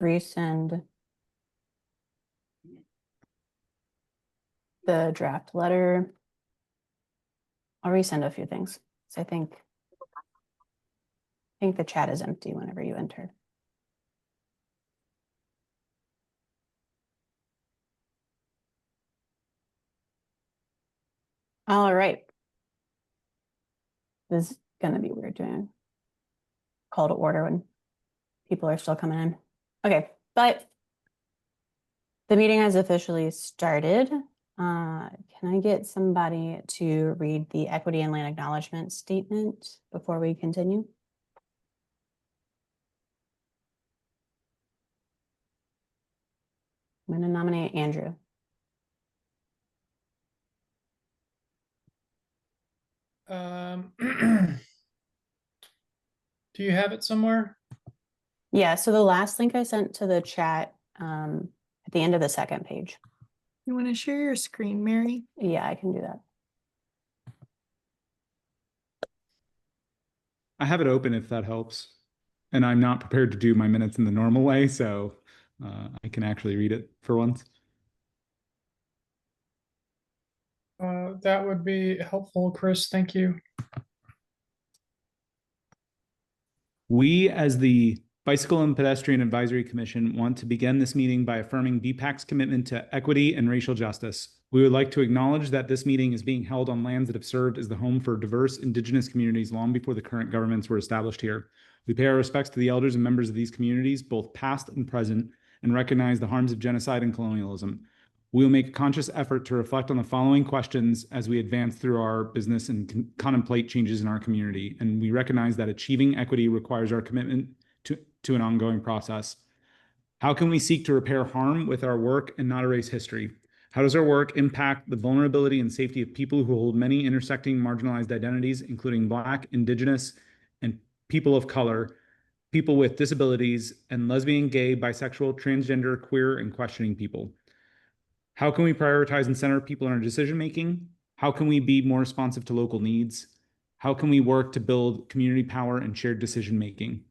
resend the draft letter. I'll resend a few things. So I think the chat is empty whenever you enter. All right. This is going to be weird doing a call to order when people are still coming in. Okay, but the meeting has officially started. Can I get somebody to read the equity and land acknowledgement statement before we continue? I'm going to nominate Andrew. Do you have it somewhere? Yeah, so the last link I sent to the chat at the end of the second page. You want to share your screen, Mary? Yeah, I can do that. I have it open if that helps. And I'm not prepared to do my minutes in the normal way, so I can actually read it for once. That would be helpful, Chris. Thank you. We, as the Bicycle and Pedestrian Advisory Commission, want to begin this meeting by affirming BPAC's commitment to equity and racial justice. We would like to acknowledge that this meeting is being held on lands that have served as the home for diverse Indigenous communities long before the current governments were established here. We pay our respects to the elders and members of these communities, both past and present, and recognize the harms of genocide and colonialism. We will make a conscious effort to reflect on the following questions as we advance through our business and contemplate changes in our community. And we recognize that achieving equity requires our commitment to an ongoing process. How can we seek to repair harm with our work and not erase history? How does our work impact the vulnerability and safety of people who hold many intersecting marginalized identities, including Black, Indigenous, and people of color, people with disabilities, and lesbian, gay, bisexual, transgender, queer, and questioning people? How can we prioritize and center people in our decision-making? How can we be more responsive to local needs? How can we work to build community power and shared decision-making?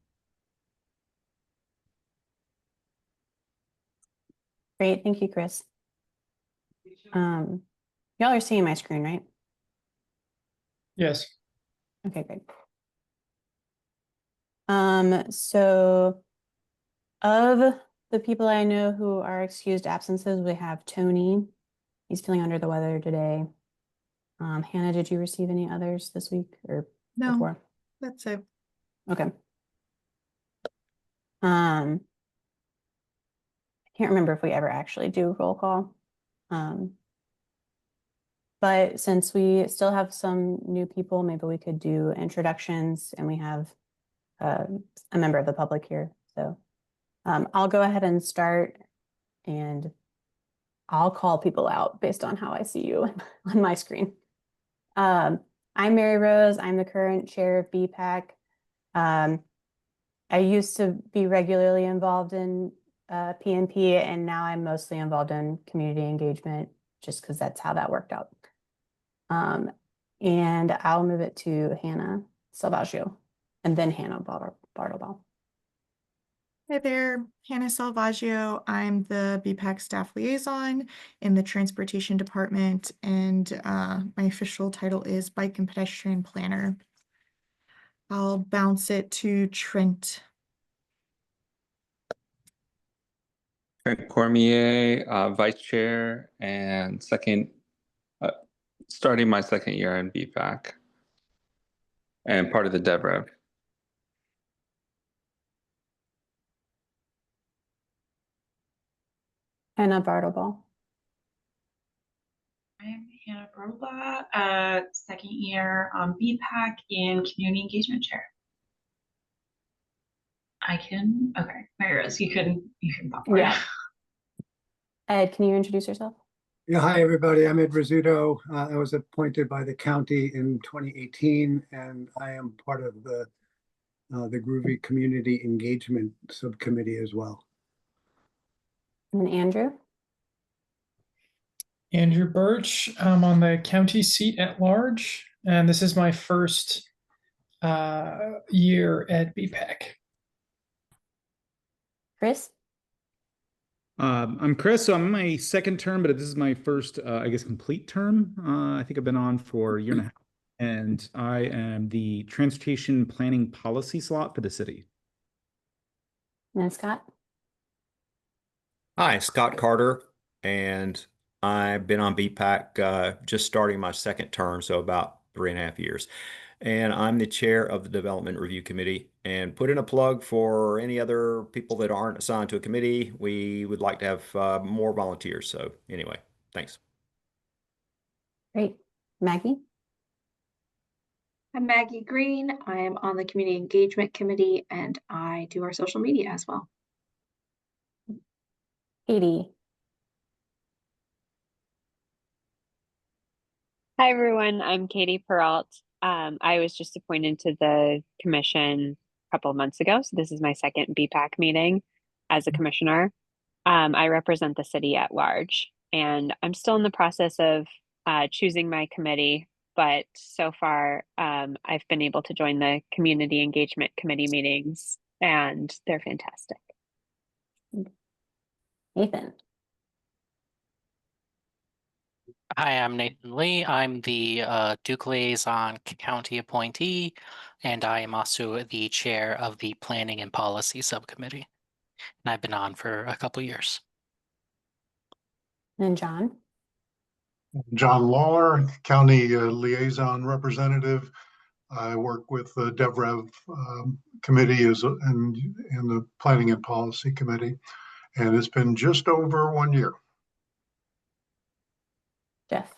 Great, thank you, Chris. Y'all are seeing my screen, right? Yes. Okay, great. So of the people I know who are excused absences, we have Tony. He's feeling under the weather today. Hannah, did you receive any others this week or No, before? that's it. Okay. I can't remember if we ever actually do roll call. But since we still have some new people, maybe we could do introductions, and we have a member of the public here. So I'll go ahead and start, and I'll call people out based on how I see you on my screen. I'm Mary Rose. I'm the current chair of BPAC. I used to be regularly involved in PNP, and now I'm mostly involved in community engagement just because that's how that worked out. And I'll move it to Hannah Salvaggio and then Hannah Bartleball. Hey there, Hannah Salvaggio. I'm the BPAC staff liaison in the transportation department, and my official title is bike and pedestrian planner. I'll bounce it to Trent. Trent Cormier, vice chair and starting my second year in BPAC and part of the DevRev. Hannah Bartleball. I'm Hannah Bartleball, second year on BPAC in community engagement chair. Okay, Mary Rose, you can pop for Yeah. Ed, can you introduce yourself? Yeah, hi everybody. I'm Ed Rizzuto. I was appointed by the county in 2018, and I am part of the Groovy Community Engagement Subcommittee as well. And Andrew? Andrew Birch. I'm on the county seat at large, and this is my first year at BPAC. Chris? I'm Chris, so I'm in my second term, but this is my first, I guess, complete term. I think I've been on for a year and a half, and I am the transportation planning policy slot for the city. And Scott? Hi, Scott Carter, and I've been on BPAC just starting my second term, so about 3.5 years. And I'm the chair of the Development Review Committee. And put in a plug for any other people that aren't assigned to a committee. We would like to have more volunteers. So anyway, thanks. Great. Maggie? I'm Maggie Green. I am on the Community Engagement Committee and I do our social media as well. Katie? Hi, everyone. I'm Katie Peralt. I was just appointed to the commission a couple of months ago. So this is my second BPAC meeting as a commissioner. I represent the city at large, and I'm still in the process of choosing my committee. But so far, I've been able to join the community engagement committee meetings, and they're fantastic. Nathan? Hi, I'm Nathan Lee. I'm the Duke Liaison County appointee, and I am also the chair of the Planning and Policy Subcommittee. And I've been on for a couple years. And John? John Lawler, County Liaison Representative. I work with the DevRev Committee and the Planning and Policy Committee, and it's been just over 1 year. Jeff?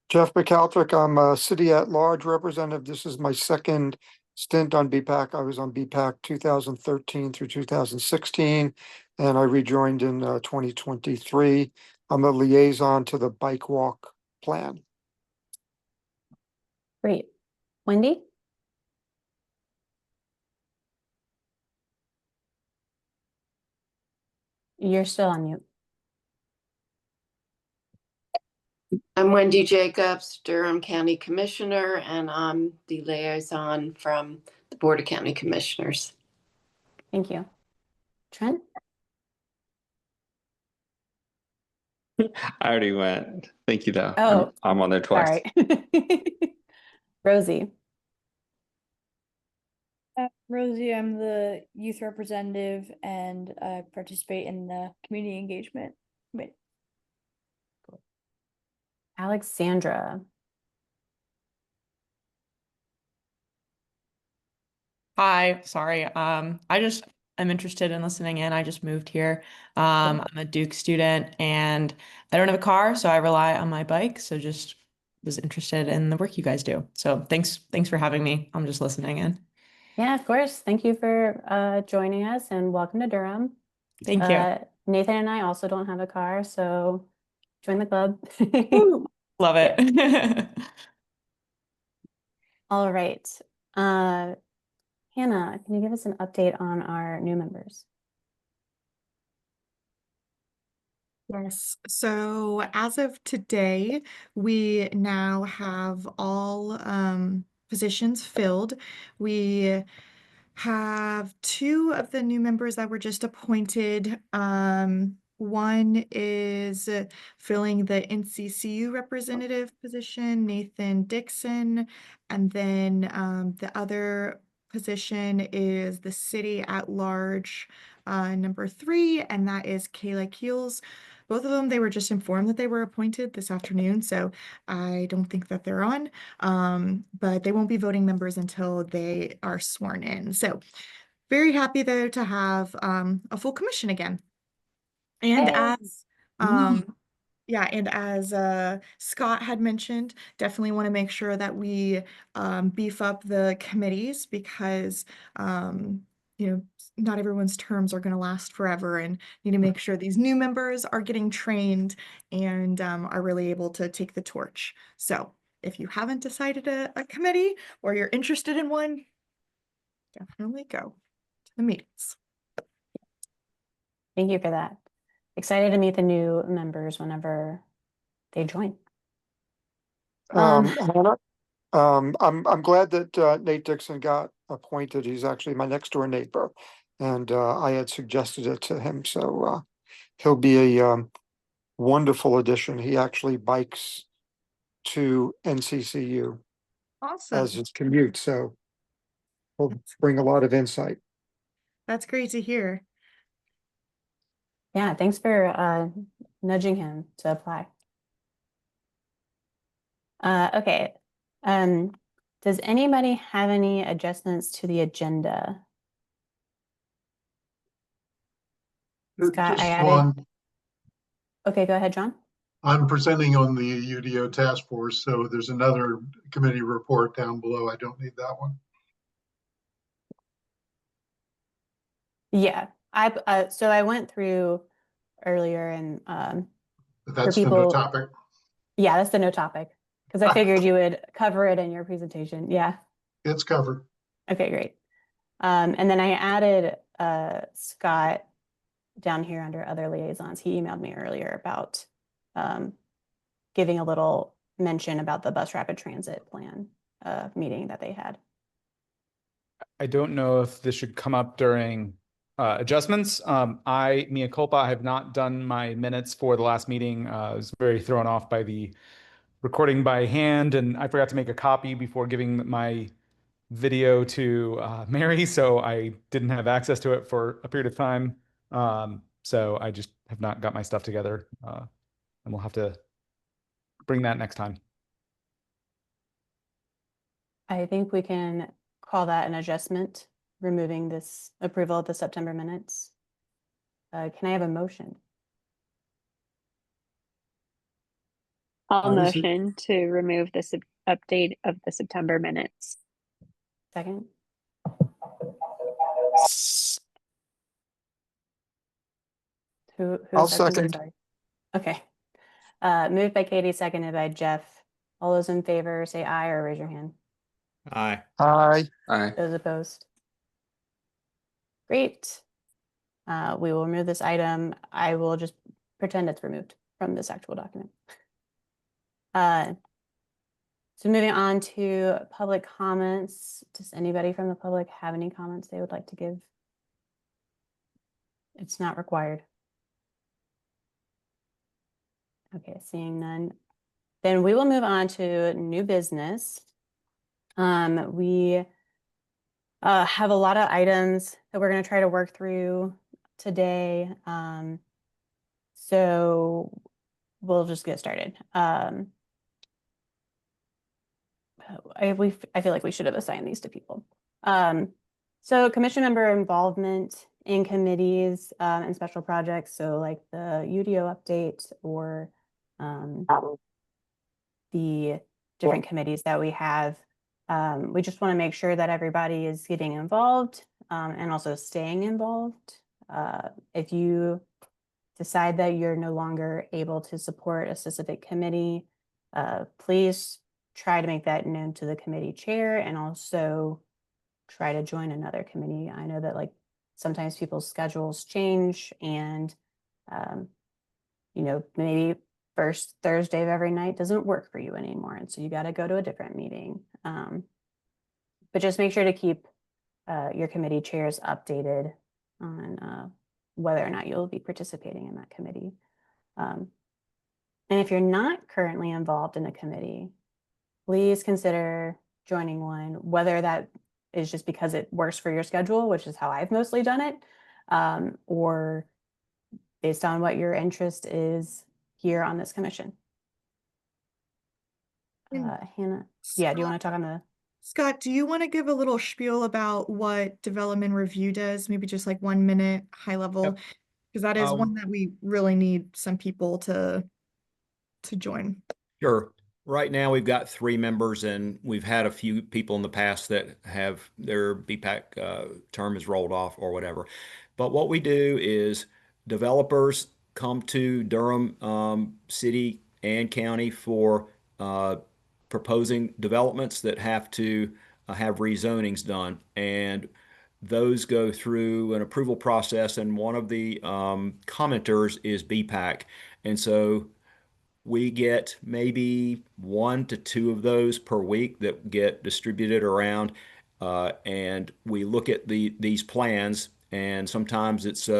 Jeff McAltrick, I'm a city at large representative. This is my second stint on BPAC. I was on BPAC 2013 through 2016, and I rejoined in 2023. I'm a liaison to the bike walk plan. Great. Wendy? You're still on mute. I'm Wendy Jacobs, Durham County Commissioner, and I'm the liaison from the Board of County Commissioners. Thank you. Trent? I already went. Thank you, though. Oh, I'm on there twice. All right. Rosie? Rosie, I'm the youth representative and I participate in the community engagement committee. Alexandra? Hi, sorry. I'm interested in listening in. I just moved here. I'm a Duke student and I don't have a car, so I rely on my bike. So just was interested in the work you guys do. So thanks for having me. I'm just listening in. Yeah, of course. Thank you for joining us and welcome to Durham. Thank you. Nathan and I also don't have a car, so join the club. Love it. All right. Hannah, can you give us an update on our new members? Yes, so as of today, we now have all positions filled. We have 2 of the new members that were just appointed. One is filling the NCCU representative position, Nathan Dixon, and then the other position is the city at large number 3, and that is Kayla Keels. Both of them, they were just informed that they were appointed this afternoon, so I don't think that they're on, but they won't be voting members until they are sworn in. So very happy though to have a full commission again. And as yeah, and as Scott had mentioned, definitely want to make sure that we beef up the committees because you know, not everyone's terms are going to last forever, and need to make sure these new members are getting trained and are really able to take the torch. So if you haven't decided a committee or you're interested in one, definitely go to the meetings. Thank you for that. Excited to meet the new members whenever they join. Hannah, I'm glad that Nate Dixon got appointed. He's actually my next door neighbor, and I had suggested it to him. So he'll be a wonderful addition. He actually bikes to NCCU Awesome. as his commute, so he'll bring a lot of insight. That's great to hear. Yeah, thanks for nudging him to apply. Okay. Does anybody have any adjustments to the agenda? Scott, I Just added. one, Okay, go ahead, John. I'm presenting on the UDO task force, so there's another committee report down below. I don't need that one. Yeah, so I went through earlier and But for that's the no people. topic. Yeah, that's the no topic because I figured you would cover it in your presentation. Yeah. It's covered. Okay, great. And then I added Scott down here under other liaisons. He emailed me earlier about giving a little mention about the bus rapid transit plan meeting that they had. I don't know if this should come up during adjustments. Mea culpa, I have not done my minutes for the last meeting. I was very thrown off by the recording by hand, and I forgot to make a copy before giving my video to Mary, so I didn't have access to it for a period of time. So I just have not got my stuff together, and we'll have to bring that next time. I think we can call that an adjustment, removing this approval of the September minutes. Can I have a motion? I'll This is- motion to remove this update of the September minutes. Second. Who I'll seconded? second. Sorry. Okay. Moved by Katie, seconded by Jeff. All those in favor say aye or raise your hand. Aye. Aye. Aye. Those opposed? Great. We will remove this item. I will just pretend it's removed from this actual document. So moving on to public comments. Does anybody from the public have any comments they would like to give? It's not required. Okay, seeing none. Then we will move on to new business. We have a lot of items that we're going to try to work through today. So we'll just get started. I feel like we should have assigned these to people. So commission member involvement in committees and special projects. So like the UDO update or the different committees that we have. We just want to make sure that everybody is getting involved and also staying involved. If you decide that you're no longer able to support a specific committee, please try to make that known to the committee chair and also try to join another committee. I know that like sometimes people's schedules change and you know, maybe first Thursday of every night doesn't work for you anymore. And so you got to go to a different meeting. But just make sure to keep your committee chairs updated on whether or not you'll be participating in that committee. And if you're not currently involved in a committee, please consider joining one, whether that is just because it works for your schedule, which is how I've mostly done it, or based on what your interest is here on this commission. Hannah, yeah, do you want to talk on the... Scott, do you want to give a little spiel about what development review does? Maybe just like 1 minute, high level, because that is one that we really need some people to join. Sure. Right now, we've got 3 members, and we've had a few people in the past that have their BPAC term is rolled off or whatever. But what we do is developers come to Durham City and County for proposing developments that have to have rezonings done. And those go through an approval process, and one of the commenters is BPAC. And so we get maybe 1 to 2 of those per week that get distributed around, and we look at these plans, and sometimes it's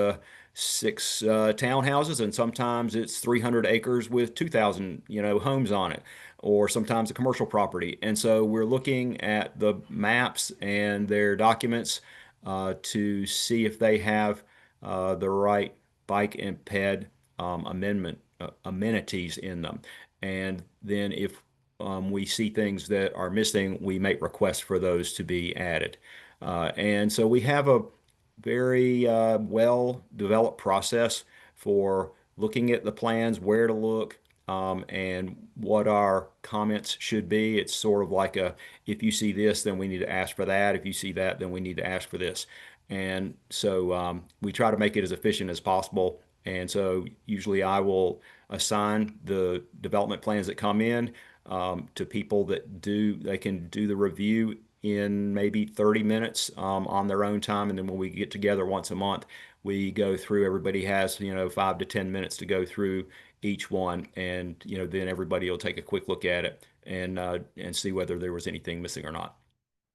6 townhouses, and sometimes it's 300 acres with 2,000, homes on it, or sometimes a commercial property. And so we're looking at the maps and their documents to see if they have the right bike and ped amenities in them. And then if we see things that are missing, we make requests for those to be added. And so we have a very well-developed process for looking at the plans, where to look, and what our comments should be. It's sort of like if you see this, then we need to ask for that. If you see that, then we need to ask for this. And so we try to make it as efficient as possible. And so usually I will assign the development plans that come in to people they can do the review in maybe 30 minutes on their own time. And then when we get together once a month, we go through, everybody has, 5 to 10 minutes to go through each one. And, then everybody will take a quick look at it and see whether there was anything missing or not.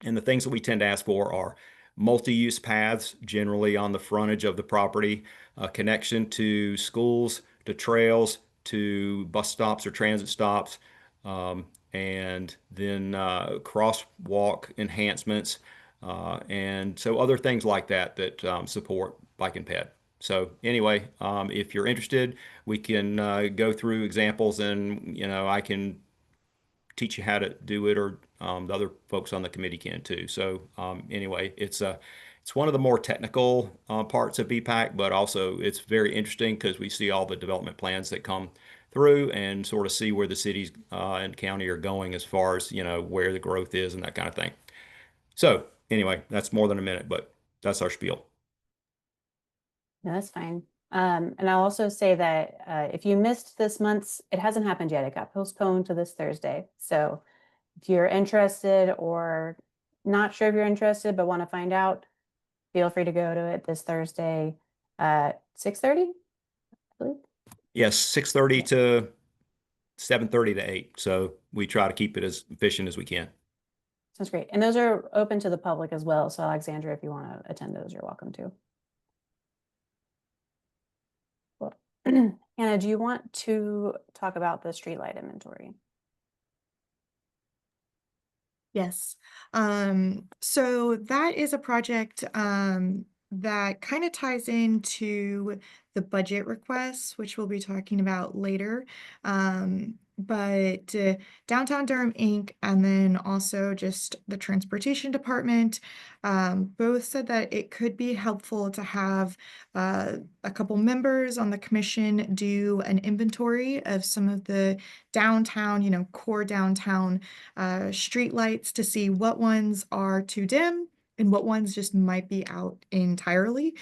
And the things that we tend to ask for are multi-use paths, generally on the frontage of the property, a connection to schools, to trails, to bus stops or transit stops, and then crosswalk enhancements, and so other things like that support bike and ped. So anyway, if you're interested, we can go through examples, and I can teach you how to do it, or the other folks on the committee can too. So anyway, it's one of the more technical parts of BPAC, but also it's very interesting because we see all the development plans that come through and sort of see where the cities and county are going as far as where the growth is and that kind of thing. So anyway, that's more than a minute, but that's our spiel. No, that's fine. And I'll also say that if you missed this month's, it hasn't happened yet. It got postponed to this Thursday. So if you're interested or not sure if you're interested but want to find out, feel free to go to it this Thursday at 6:30, I believe. Yes, 6:30 to 7:30 to 8. So we try to keep it as efficient as we can. Sounds great. And those are open to the public as well. So Alexandra, if you want to attend those, you're welcome to. Well, Anna, do you want to talk about the streetlight inventory? Yes. So that is a project that kind of ties into the budget requests, which we'll be talking about later. But Downtown Durham Inc. and then also just the transportation department both said that it could be helpful to have a couple members on the commission do an inventory of some of the downtown, core downtown street lights to see what ones are too dim and what ones just might be out entirely.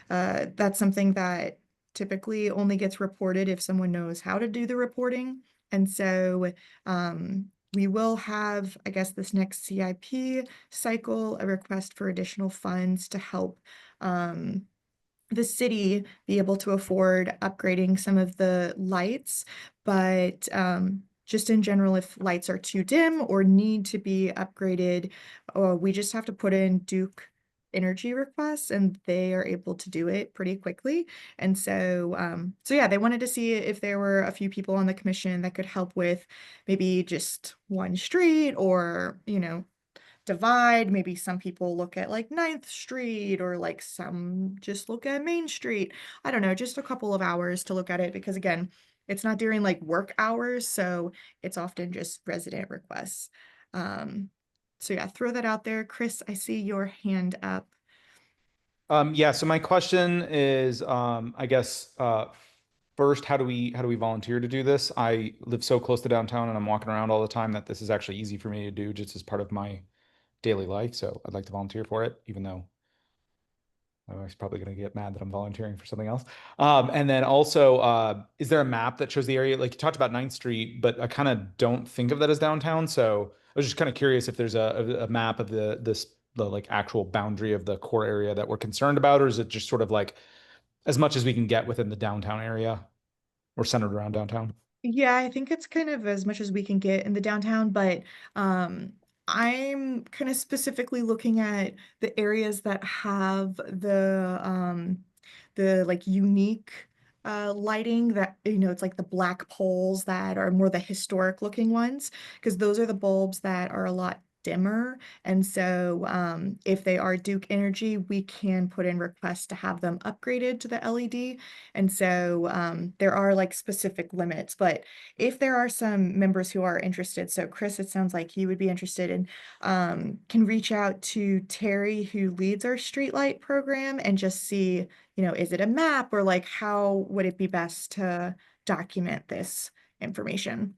That's something that typically only gets reported if someone knows how to do the reporting. And so we will have, I guess, this next CIP cycle, a request for additional funds to help the city be able to afford upgrading some of the lights. But just in general, if lights are too dim or need to be upgraded, we just have to put in Duke energy requests and they are able to do it pretty quickly. And so yeah, they wanted to see if there were a few people on the commission that could help with maybe just one street, or divide. Maybe some people look at like 9th Street, or like some just look at Main Street. I don't know, just a couple of hours to look at it, because again, it's not during like work hours, so it's often just resident requests. So yeah, throw that out there. Chris, I see your hand up. Yeah, so my question is, I guess, first, how do we volunteer to do this? I live so close to downtown and I'm walking around all the time that this is actually easy for me to do just as part of my daily life. So I'd like to volunteer for it, even though my wife's probably going to get mad that I'm volunteering for something else. And then also, is there a map that shows the area? Like you talked about 9th Street, but I kind of don't think of that as downtown. So I was just kind of curious if there's a map of the like actual boundary of the core area that we're concerned about, or is it just sort of like as much as we can get within the downtown area or centered around downtown? Yeah, I think it's kind of as much as we can get in the downtown, but I'm kind of specifically looking at the areas that have the the like unique lighting that, it's like the black poles that are more the historic looking ones, because those are the bulbs that are a lot dimmer. And so if they are Duke Energy, we can put in requests to have them upgraded to the LED. And so there are like specific limits, but if there are some members who are interested, so Chris, it sounds like you would be interested in, can reach out to Terry, who leads our streetlight program, and just see, is it a map, or like how would it be best to document this information?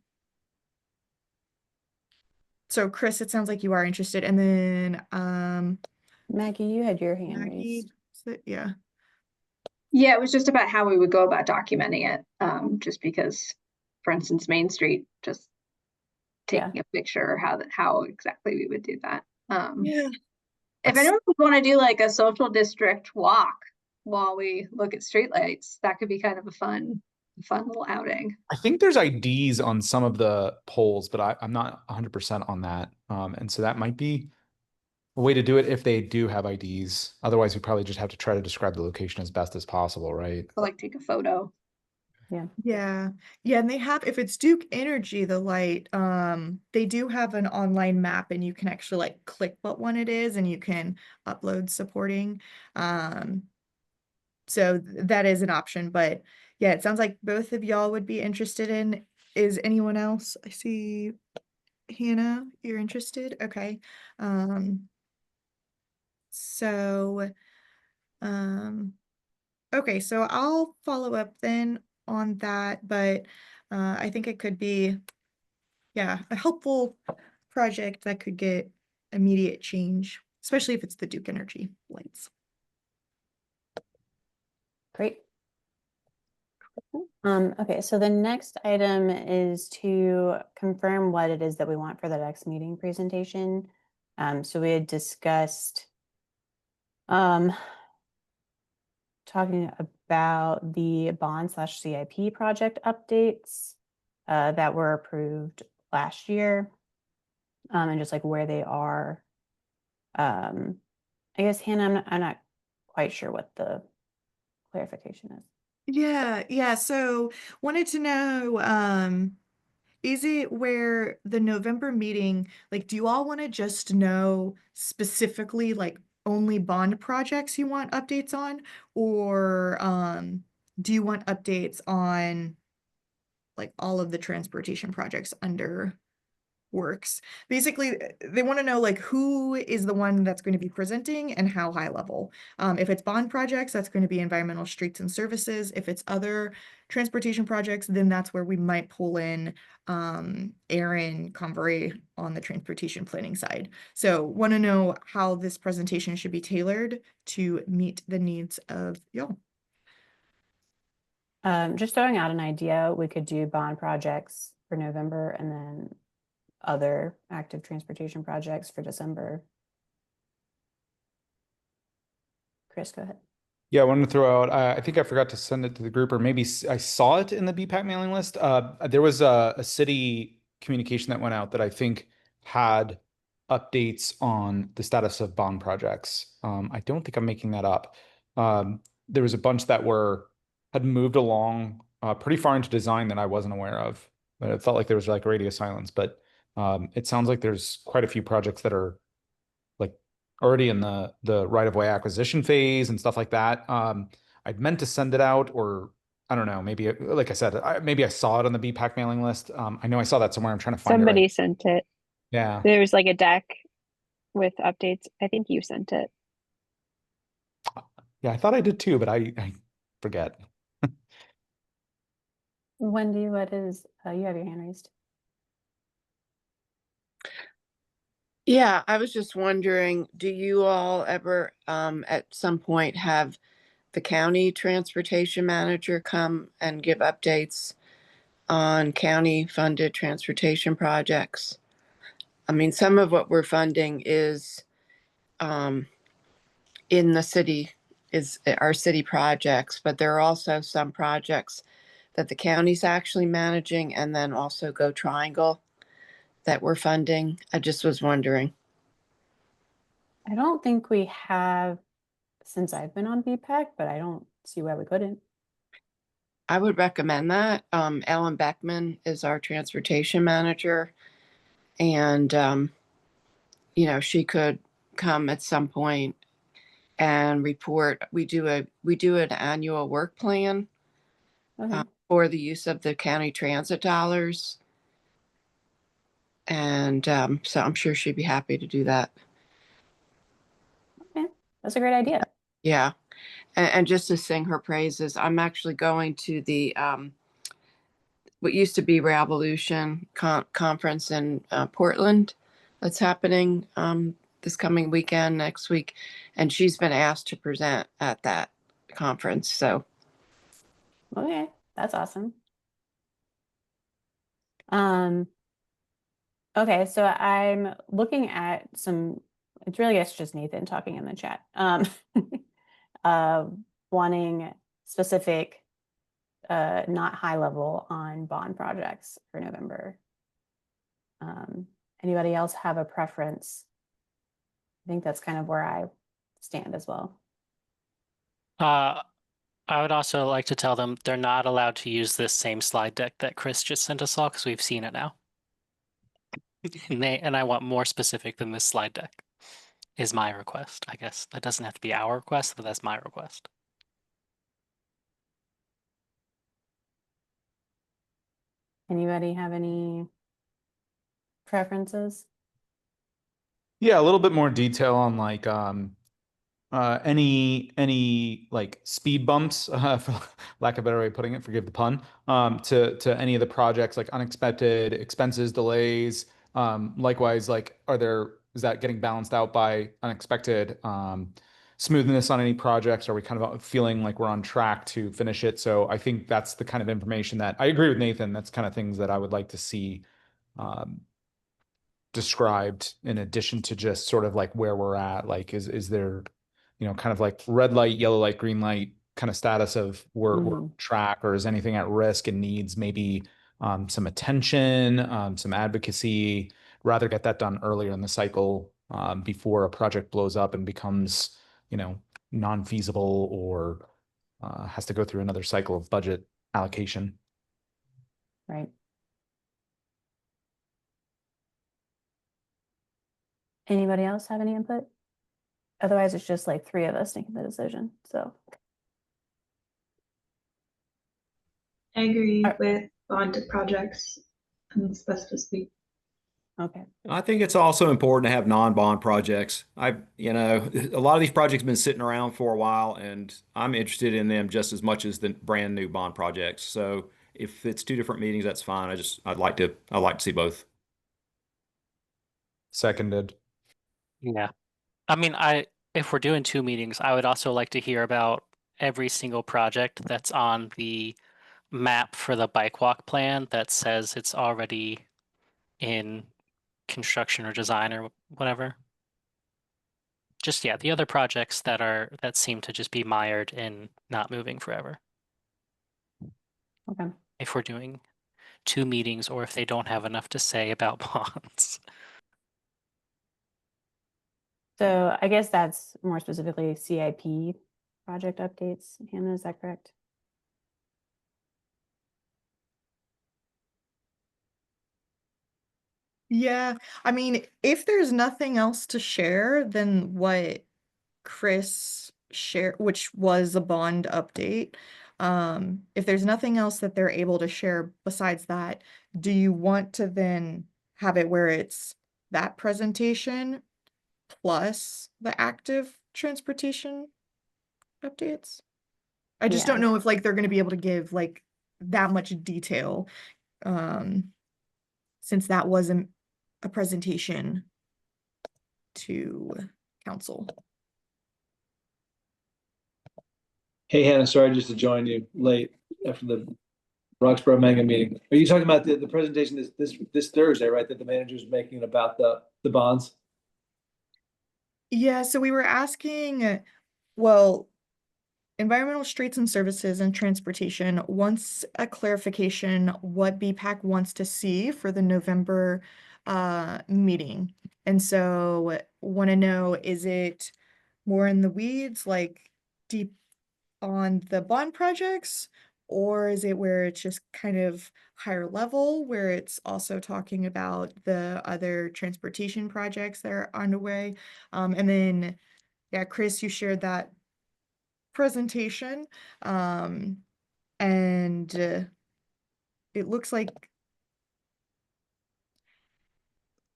So Chris, it sounds like you are interested. And then Maggie, you had your hand Maggie, raised. yeah. Yeah, it was just about how we would go about documenting it. Just because, for instance, Main Street, just taking a picture, how exactly we would do that. Yeah. If anyone would want to do like a social district walk while we look at streetlights, that could be kind of a fun little outing. I think there's IDs on some of the polls, but I'm not 100% on that. And so that might be a way to do it if they do have IDs. Otherwise, we probably just have to try to describe the location as best as possible, right? So like take a photo. Yeah. And they have, if it's Duke Energy, the light, they do have an online map, and you can actually like click what one it is, and you can upload supporting. So that is an option, but yeah, it sounds like both of y'all would be interested in. Is anyone else? I see Hannah, you're interested? Okay. So, okay, so I'll follow up then on that, but I think it could be, a helpful project that could get immediate change, especially if it's the Duke Energy lights. Great. Okay, so the next item is to confirm what it is that we want for the next meeting presentation. So we had discussed talking about the bond/CIP project updates that were approved last year, and just like where they are. I guess, Hannah, I'm not quite sure what the clarification is. Yeah. So wanted to know, is it where the November meeting, like, do you all want to just know specifically like only bond projects you want updates on, or do you want updates on like all of the transportation projects under works? Basically, they want to know like who is the one that's going to be presenting and how high level. If it's bond projects, that's going to be environmental, streets and services. If it's other transportation projects, then that's where we might pull in Aaron Convery on the transportation planning side. So want to know how this presentation should be tailored to meet the needs of y'all. Just throwing out an idea, we could do bond projects for November and then other active transportation projects for December. Chris, go ahead. Yeah, I wanted to throw out, I think I forgot to send it to the group, or maybe I saw it in the BPAC mailing list. There was a city communication that went out that I think had updates on the status of bond projects. I don't think I'm making that up. There was a bunch that had moved along pretty far into design that I wasn't aware of, but it felt like there was like radio silence. But it sounds like there's quite a few projects that are like already in the right-of-way acquisition phase and stuff like that. I'd meant to send it out, or I don't know, maybe, like I said, maybe I saw it on the BPAC mailing list. I know I saw that somewhere. I'm trying to find it. Somebody sent it. Yeah. There's like a deck with updates. I think you sent it. Yeah, I thought I did too, but I forget. Wendy, what is, you have your hand raised. Yeah, I was just wondering, do you all ever at some point have the county transportation manager come and give updates on county funded transportation projects? I mean, some of what we're funding is in the city, is our city projects, but there are also some projects that the county's actually managing, and then also Go Triangle that we're funding. I just was wondering. I don't think we have since I've been on BPAC, but I don't see why we couldn't. I would recommend that. Ellen Beckman is our transportation manager, and you know, she could come at some point and report. We do an annual work plan Okay. for the use of the county transit dollars, and so I'm sure she'd be happy to do that. Okay, that's a great idea. Yeah, and just to sing her praises, I'm actually going to the what used to be Revolution conference in Portland that's happening this coming weekend, next week, and she's been asked to present at that conference. So Okay, that's awesome. Okay, so I'm looking at some, it's really, it's just Nathan talking in the chat. Wanting specific, not high level on bond projects for November. Anybody else have a preference? I think that's kind of where I stand as well. I would also like to tell them they're not allowed to use this same slide deck that Chris just sent us all because we've seen it now. And I want more specific than this slide deck is my request. I guess that doesn't have to be our request, but that's my request. Anybody have any preferences? Yeah, a little bit more detail on like any like speed bumps, for lack of a better way of putting it, forgive the pun, to any of the projects, like unexpected expenses, delays. Likewise, like is that getting balanced out by unexpected smoothness on any projects? Are we kind of feeling like we're on track to finish it? So I think that's the kind of information that I agree with Nathan. That's kind of things that I would like to see described in addition to just sort of like where we're at. Like, is there, kind of like red light, yellow light, green light kind of status of we're on track, or is anything at risk and needs maybe some attention, some advocacy? Rather get that done earlier in the cycle before a project blows up and becomes, non-feasible or has to go through another cycle of budget allocation. Right. Anybody else have any input? Otherwise, it's just like three of us making the decision. So I agree with bond projects and specificity. Okay. I think it's also important to have non-bond projects. A lot of these projects have been sitting around for a while, and I'm interested in them just as much as the brand new bond projects. So if it's two different meetings, that's fine. I'd like to see both. Seconded. Yeah. I mean, if we're doing two meetings, I would also like to hear about every single project that's on the map for the bike walk plan that says it's already in construction or design or whatever. Just, yeah, the other projects that seem to just be mired in not moving forever. Okay. If we're doing two meetings or if they don't have enough to say about bonds. So I guess that's more specifically CIP project updates. Hannah, is that correct? Yeah, I mean, if there's nothing else to share than what Chris shared, which was a bond update, if there's nothing else that they're able to share besides that, do you want to then have it where it's that presentation plus the active transportation updates? I just don't know if like they're going to be able to give like that much detail, since that wasn't a presentation to council. Hey, Hannah, sorry just to join you late after the Roxborough mega meeting. Are you talking about the presentation this Thursday, right? That the manager's making about the bonds? Yeah, so we were asking, well, Environmental Streets and Services and Transportation wants a clarification what BPAC wants to see for the November meeting. And so want to know, is it more in the weeds, like deep on the bond projects? Or is it where it's just kind of higher level, where it's also talking about the other transportation projects that are underway? And then, yeah, Chris, you shared that presentation. And it looks like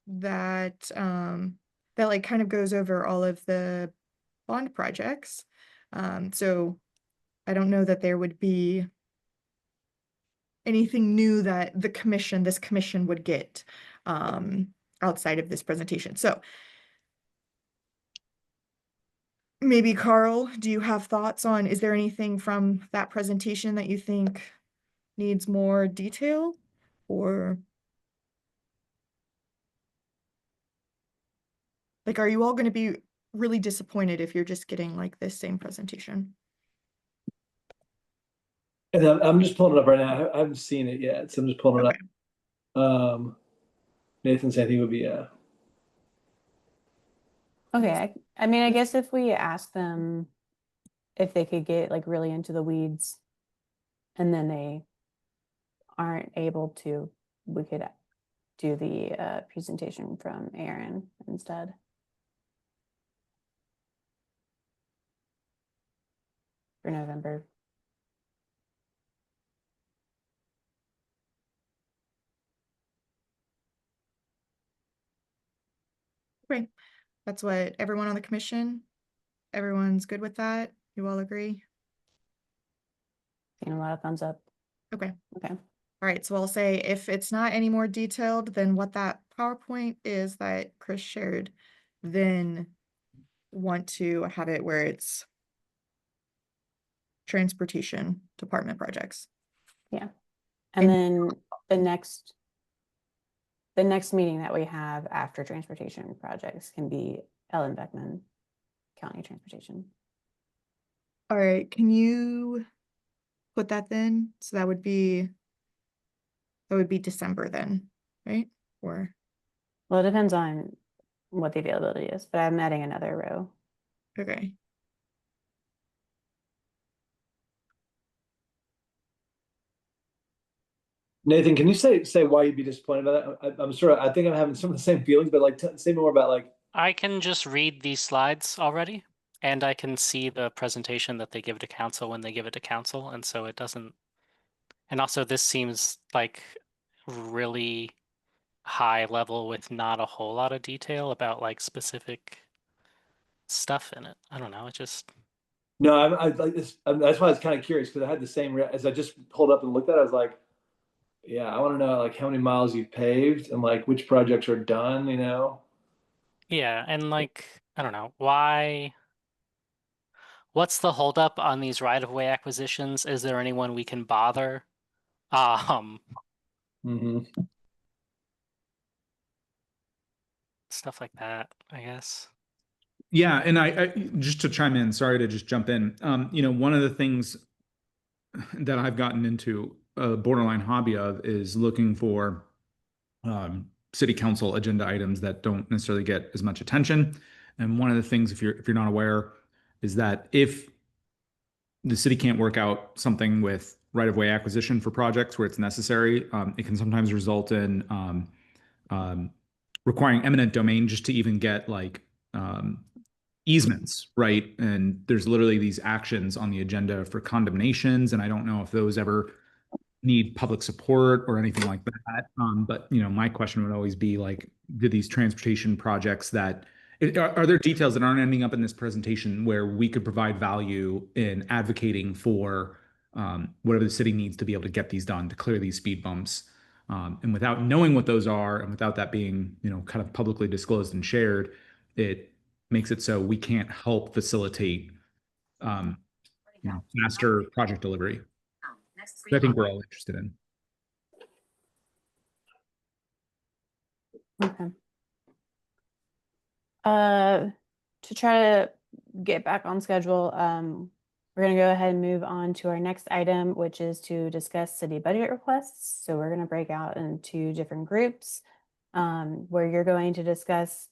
that that like kind of goes over all of the bond projects. So I don't know that there would be anything new that this commission would get outside of this presentation. So maybe Carl, do you have thoughts on, is there anything from that presentation that you think needs more detail, or like, are you all going to be really disappointed if you're just getting like this same presentation? And I'm just pulling it up right now. I haven't seen it yet, so I'm just pulling it up. Nathan said he would be Okay, I mean, I guess if we ask them if they could get like really into the weeds and then they aren't able to, we could do the presentation from Aaron instead. For November. Okay, that's what everyone on the commission, everyone's good with that? You all agree? Seeing a lot of thumbs up. Okay. Okay. All right, so I'll say if it's not any more detailed than what that PowerPoint is that Chris shared, then want to have it where it's transportation department projects. Yeah. And then the next meeting that we have after transportation projects can be Ellen Beckman, County Transportation. All right, can you put that then? So that would be December then, right? Or well, it depends on what the availability is, but I'm adding another row. okay. Nathan, can you say why you'd be disappointed about that? I'm sure. I think I'm having some of the same feelings, but like, say more about like. I can just read these slides already, and I can see the presentation that they give to council when they give it to council, and so it doesn't. And also, this seems like really high level with not a whole lot of detail about like specific stuff in it. I don't know. It just. No, I like this. That's why I was kind of curious because I had the same as I just pulled up and looked at it. I was like, yeah, I want to know like how many miles you've paved and like which projects are done. You know. Yeah, and like I don't know why. What's the holdup on these right-of-way acquisitions? Is there anyone we can bother? Stuff like that, I guess. Yeah, and I just to chime in, sorry to just jump in. You know, one of the things that I've gotten into a borderline hobby of is looking for city council agenda items that don't necessarily get as much attention. And one of the things, if you're not aware, is that if the city can't work out something with right-of-way acquisition for projects where it's necessary, it can sometimes result in requiring eminent domain just to even get like easements, right? And there's literally these actions on the agenda for condemnations, and I don't know if those ever need public support or anything like that. But you know, my question would always be like, do these transportation projects that are there details that aren't ending up in this presentation where we could provide value in advocating for whatever the city needs to be able to get these done to clear these speed bumps? And without knowing what those are, and without that being, you know, kind of publicly disclosed and shared, it makes it so we can't help facilitate, you know, faster project delivery. I think we're all interested in. Okay. To try to get back on schedule, we're going to go ahead and move on to our next item, which is to discuss city budget requests. So we're going to break out into different groups where you're going to discuss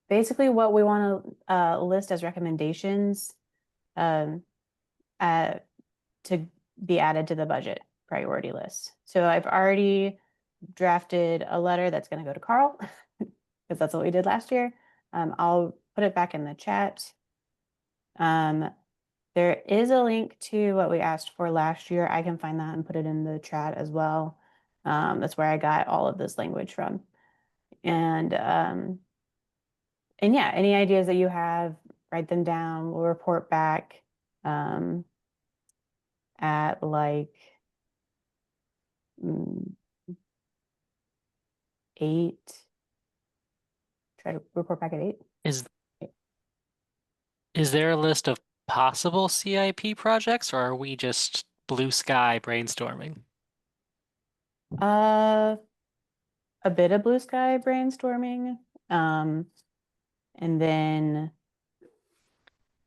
basically what we want to list as recommendations. to be added to the budget priority list. So I've already drafted a letter that's going to go to Carl because that's what we did last year. I'll put it back in the chat. There is a link to what we asked for last year. I can find that and put it in the chat as well. That's where I got all of this language from. And yeah, any ideas that you have, write them down. We'll report back at like 8. Try to report back at 8. Is there a list of possible CIP projects, or are we just blue sky brainstorming? A bit of blue sky brainstorming. And then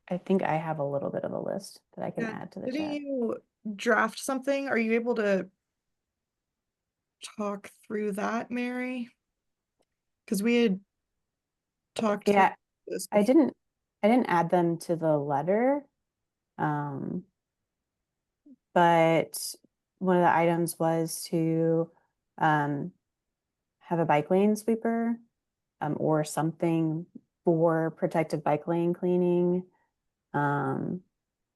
I think I have a little bit of a list that I can add to the Didn't chat. you draft something? Are you able to talk through that, Mary? Because we had talked through Yeah, this I before. didn't add them to the letter. But one of the items was to have a bike lane sweeper or something for protected bike lane cleaning. And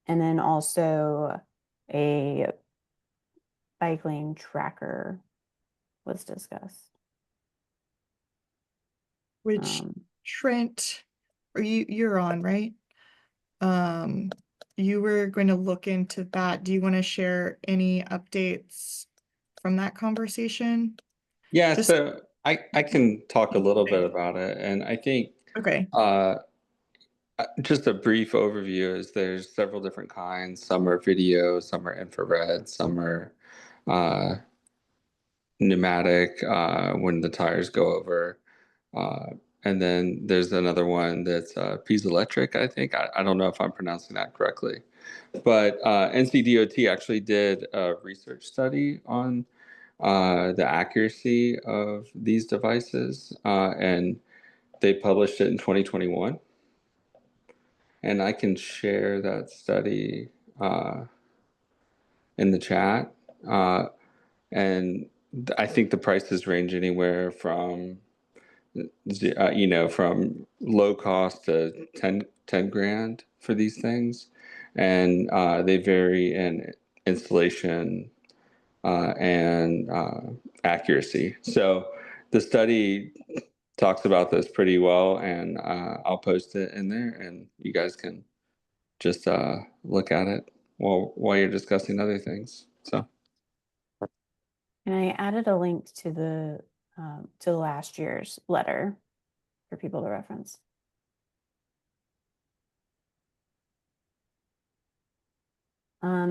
then also a bike lane tracker was discussed. Which Trent, you're on, right? You were going to look into that. Do you want to share any updates from that conversation? Yeah, Just- so I can talk a little bit about it, and I think Okay. Just a brief overview is there's several different kinds. Some are video, some are infrared, some are pneumatic when the tires go over. And then there's another one that's piezoelectric, I think. I don't know if I'm pronouncing that correctly. But NCDOT actually did a research study on the accuracy of these devices, and they published it in 2021. And I can share that study in the chat. And I think the prices range anywhere from, from low cost to 10 grand for these things. And they vary in installation and accuracy. So the study talks about this pretty well, and I'll post it in there, and you guys can just look at it while you're discussing other things. So, And I added a link to the last year's letter for people to reference.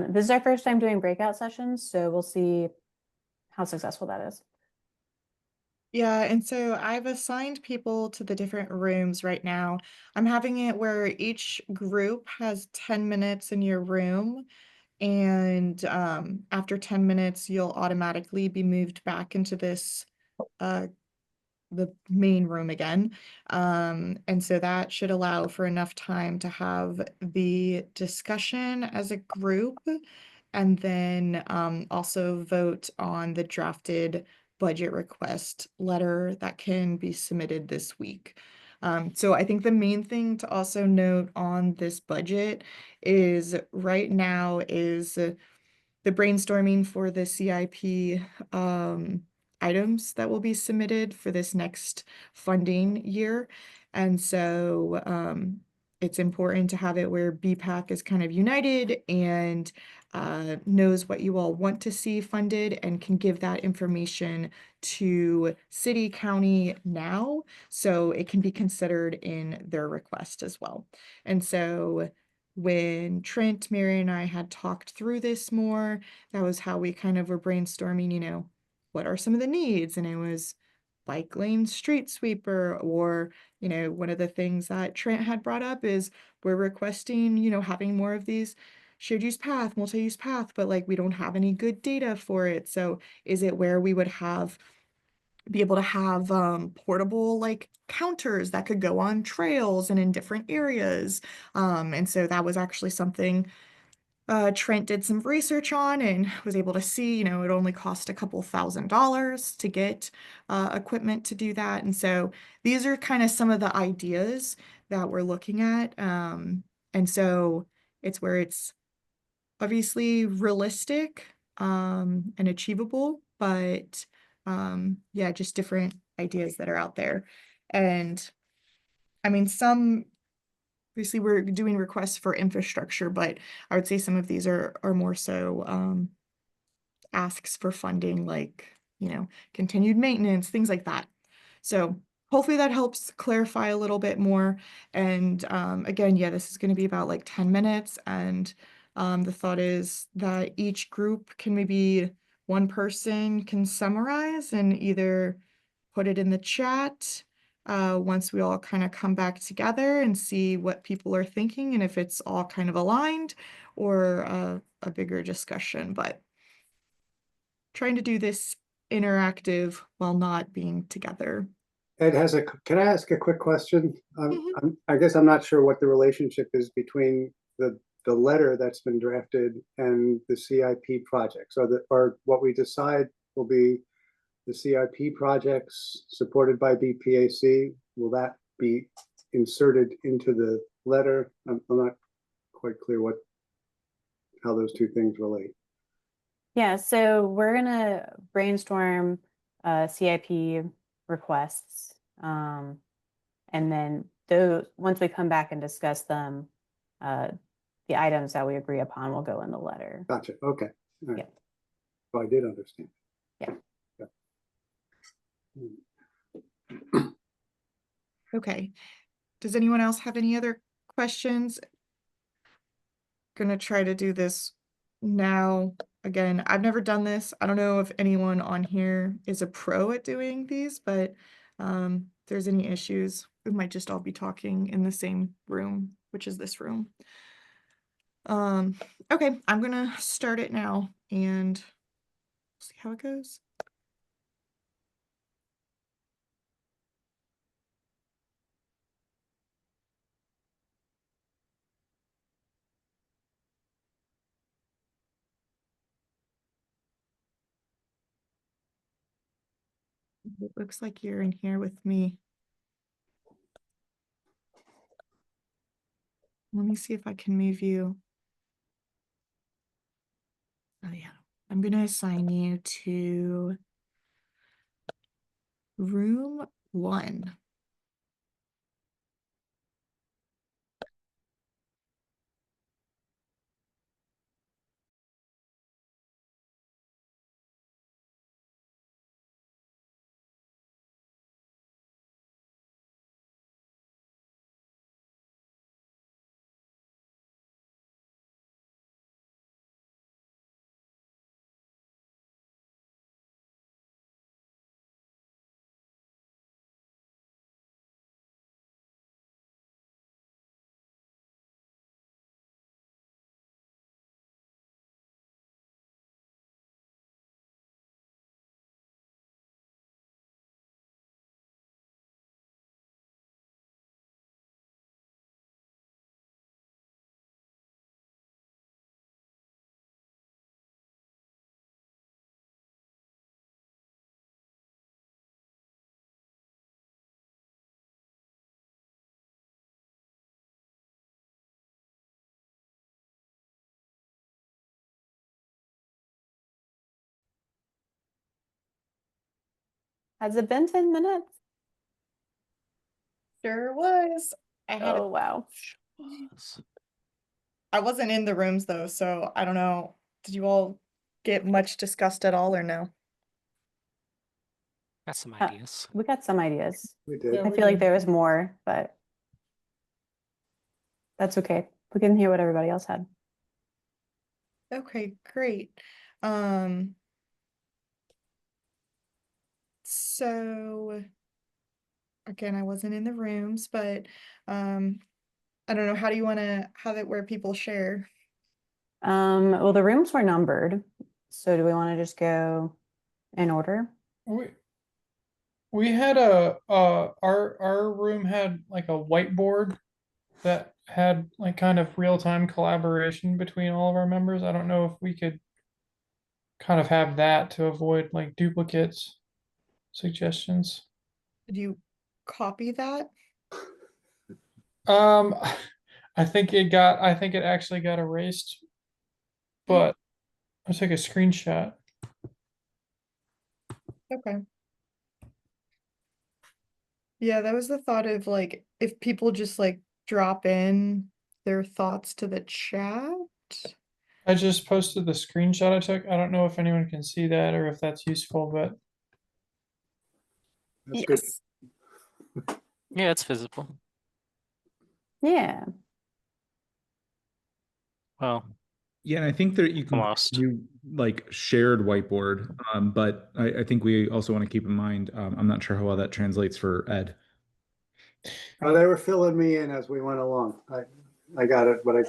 This is our first time doing breakout sessions, so we'll see how successful that is. Yeah, and so I've assigned people to the different rooms right now. I'm having it where each group has 10 minutes in your room, and after 10 minutes, you'll automatically be moved back into this the main room again. And so that should allow for enough time to have the discussion as a group, and then also vote on the drafted budget request letter that can be submitted this week. So I think the main thing to also note on this budget is right now is the brainstorming for the CIP items that will be submitted for this next funding year. And so it's important to have it where BPAC is kind of united and knows what you all want to see funded and can give that information to city, county now, so it can be considered in their request as well. And so when Trent, Mary, and I had talked through this more, that was how we kind of were brainstorming, what are some of the needs? And it was bike lane street sweeper, or, one of the things that Trent had brought up is we're requesting, having more of these shared use path, multi-use path, but like we don't have any good data for it. So is it where we would be able to have portable like counters that could go on trails and in different areas? And so that was actually something Trent did some research on and was able to see, it only cost a couple $1,000s to get equipment to do that. And so these are kind of some of the ideas that we're looking at. And so it's where it's obviously realistic and achievable, but yeah, just different ideas that are out there. And I mean, obviously we're doing requests for infrastructure, but I would say some of these are more so asks for funding, like, continued maintenance, things like that. So hopefully that helps clarify a little bit more. And again, yeah, this is going to be about like 10 minutes. And the thought is that each group can maybe one person can summarize and either put it in the chat once we all kind of come back together and see what people are thinking and if it's all kind of aligned, or a bigger discussion. But trying to do this interactive while not being together. Ed can I ask a quick question? I guess I'm not sure what the relationship is between the letter that's been drafted and the CIP projects, or what we decide will be the CIP projects supported by BPAC. Will that be inserted into the letter? I'm not quite clear how those two things relate. Yeah, so we're gonna brainstorm CIP requests. And then once we come back and discuss them, the items that we agree upon will go in the letter. Gotcha. Okay. All right. Yeah. So I did understand. Yeah. Okay. Does anyone else have any other questions? Gonna try to do this now. Again, I've never done this. I don't know if anyone on here is a pro at doing these, but if there's any issues, we might just all be talking in the same room, which is this room. Okay, I'm gonna start it now and see how it goes. It looks like you're in here with me. Let me see if I can move you. Oh yeah, I'm gonna assign you to room 1. Has it been 10 minutes? Sure was. Oh, wow. I wasn't in the rooms though, so I don't know. Did you all get much discussed at all or no? Got some ideas. We got some ideas. We did. I feel like there was more, but that's okay. We can hear what everybody else had. Okay, great. So again, I wasn't in the rooms, but I don't know, how do you want to have it where people share? Well, the rooms were numbered, so do we want to just go in order? We had our room had like a whiteboard that had like kind of real-time collaboration between all of our members. I don't know if we could kind of have that to avoid like duplicates, suggestions. Did you copy that? Um, I think it actually got erased, but I took a screenshot. Okay. Yeah, that was the thought of like if people just like drop in their thoughts to the chat. I just posted the screenshot I took. I don't know if anyone can see that or if that's useful, but That's good. Yes. Yeah, it's visible. Yeah. Well, Yeah, and I think that you can almost. do like shared whiteboard, but I think we also want to keep in mind, I'm not sure how well that translates for Ed. They were filling me in as we went along. I got it, but I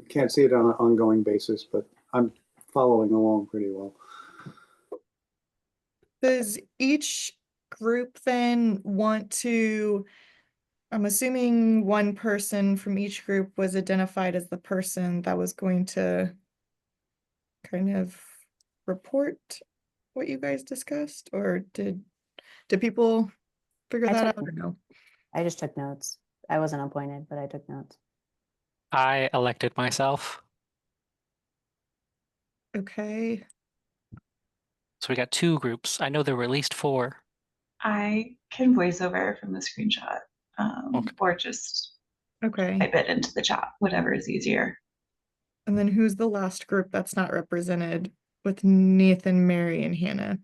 can't see it on an ongoing basis, but I'm following along pretty well. Does each group then want to, I'm assuming one person from each group was identified as the person that was going to kind of report what you guys discussed, or did people figure that out or no? I just took notes. I wasn't appointed, but I took notes. I elected myself. Okay. So we got 2 groups. I know there were at least 4. I can voice over from the screenshot, Okay. or just Okay. type it into the chat, whatever is easier. And then who's the last group that's not represented with Nathan, Mary, and Hannah?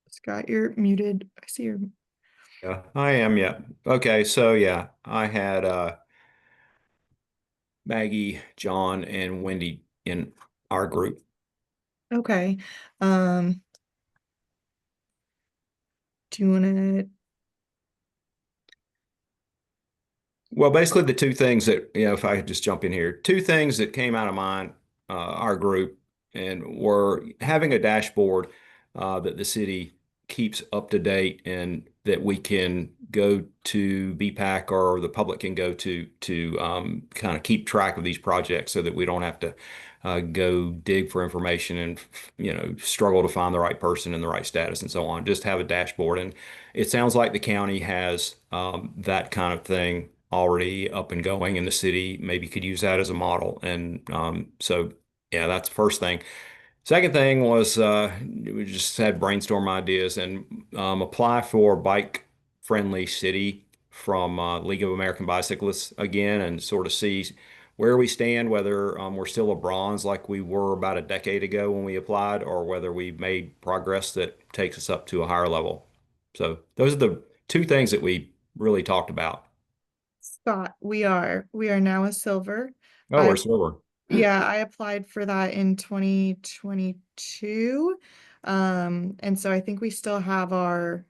Scott, you're muted. I see you're. Yeah, I am. Yeah. Okay. So yeah, I had Maggie, John, and Wendy in our group. Okay. Do you want to? Well, basically the 2 things that, if I could just jump in here, 2 things that came out of our group, and were having a dashboard that the city keeps up to date and that we can go to BPAC or the public can go to kind of keep track of these projects so that we don't have to go dig for information and struggle to find the right person in the right status and so on. Just have a dashboard, and it sounds like the county has that kind of thing already up and going, and the city maybe could use that as a model. And so yeah, that's the first thing. Second thing was we just had brainstorm ideas and apply for bike friendly city from League of American Bicyclists again, and sort of see where we stand, whether we're still a bronze like we were about a decade ago when we applied, or whether we've made progress that takes us up to a higher level. So those are the 2 things that we really talked about. Scott, we are now a silver. Oh, we're silver. Yeah, I applied for that in 2022. And so I think we still have our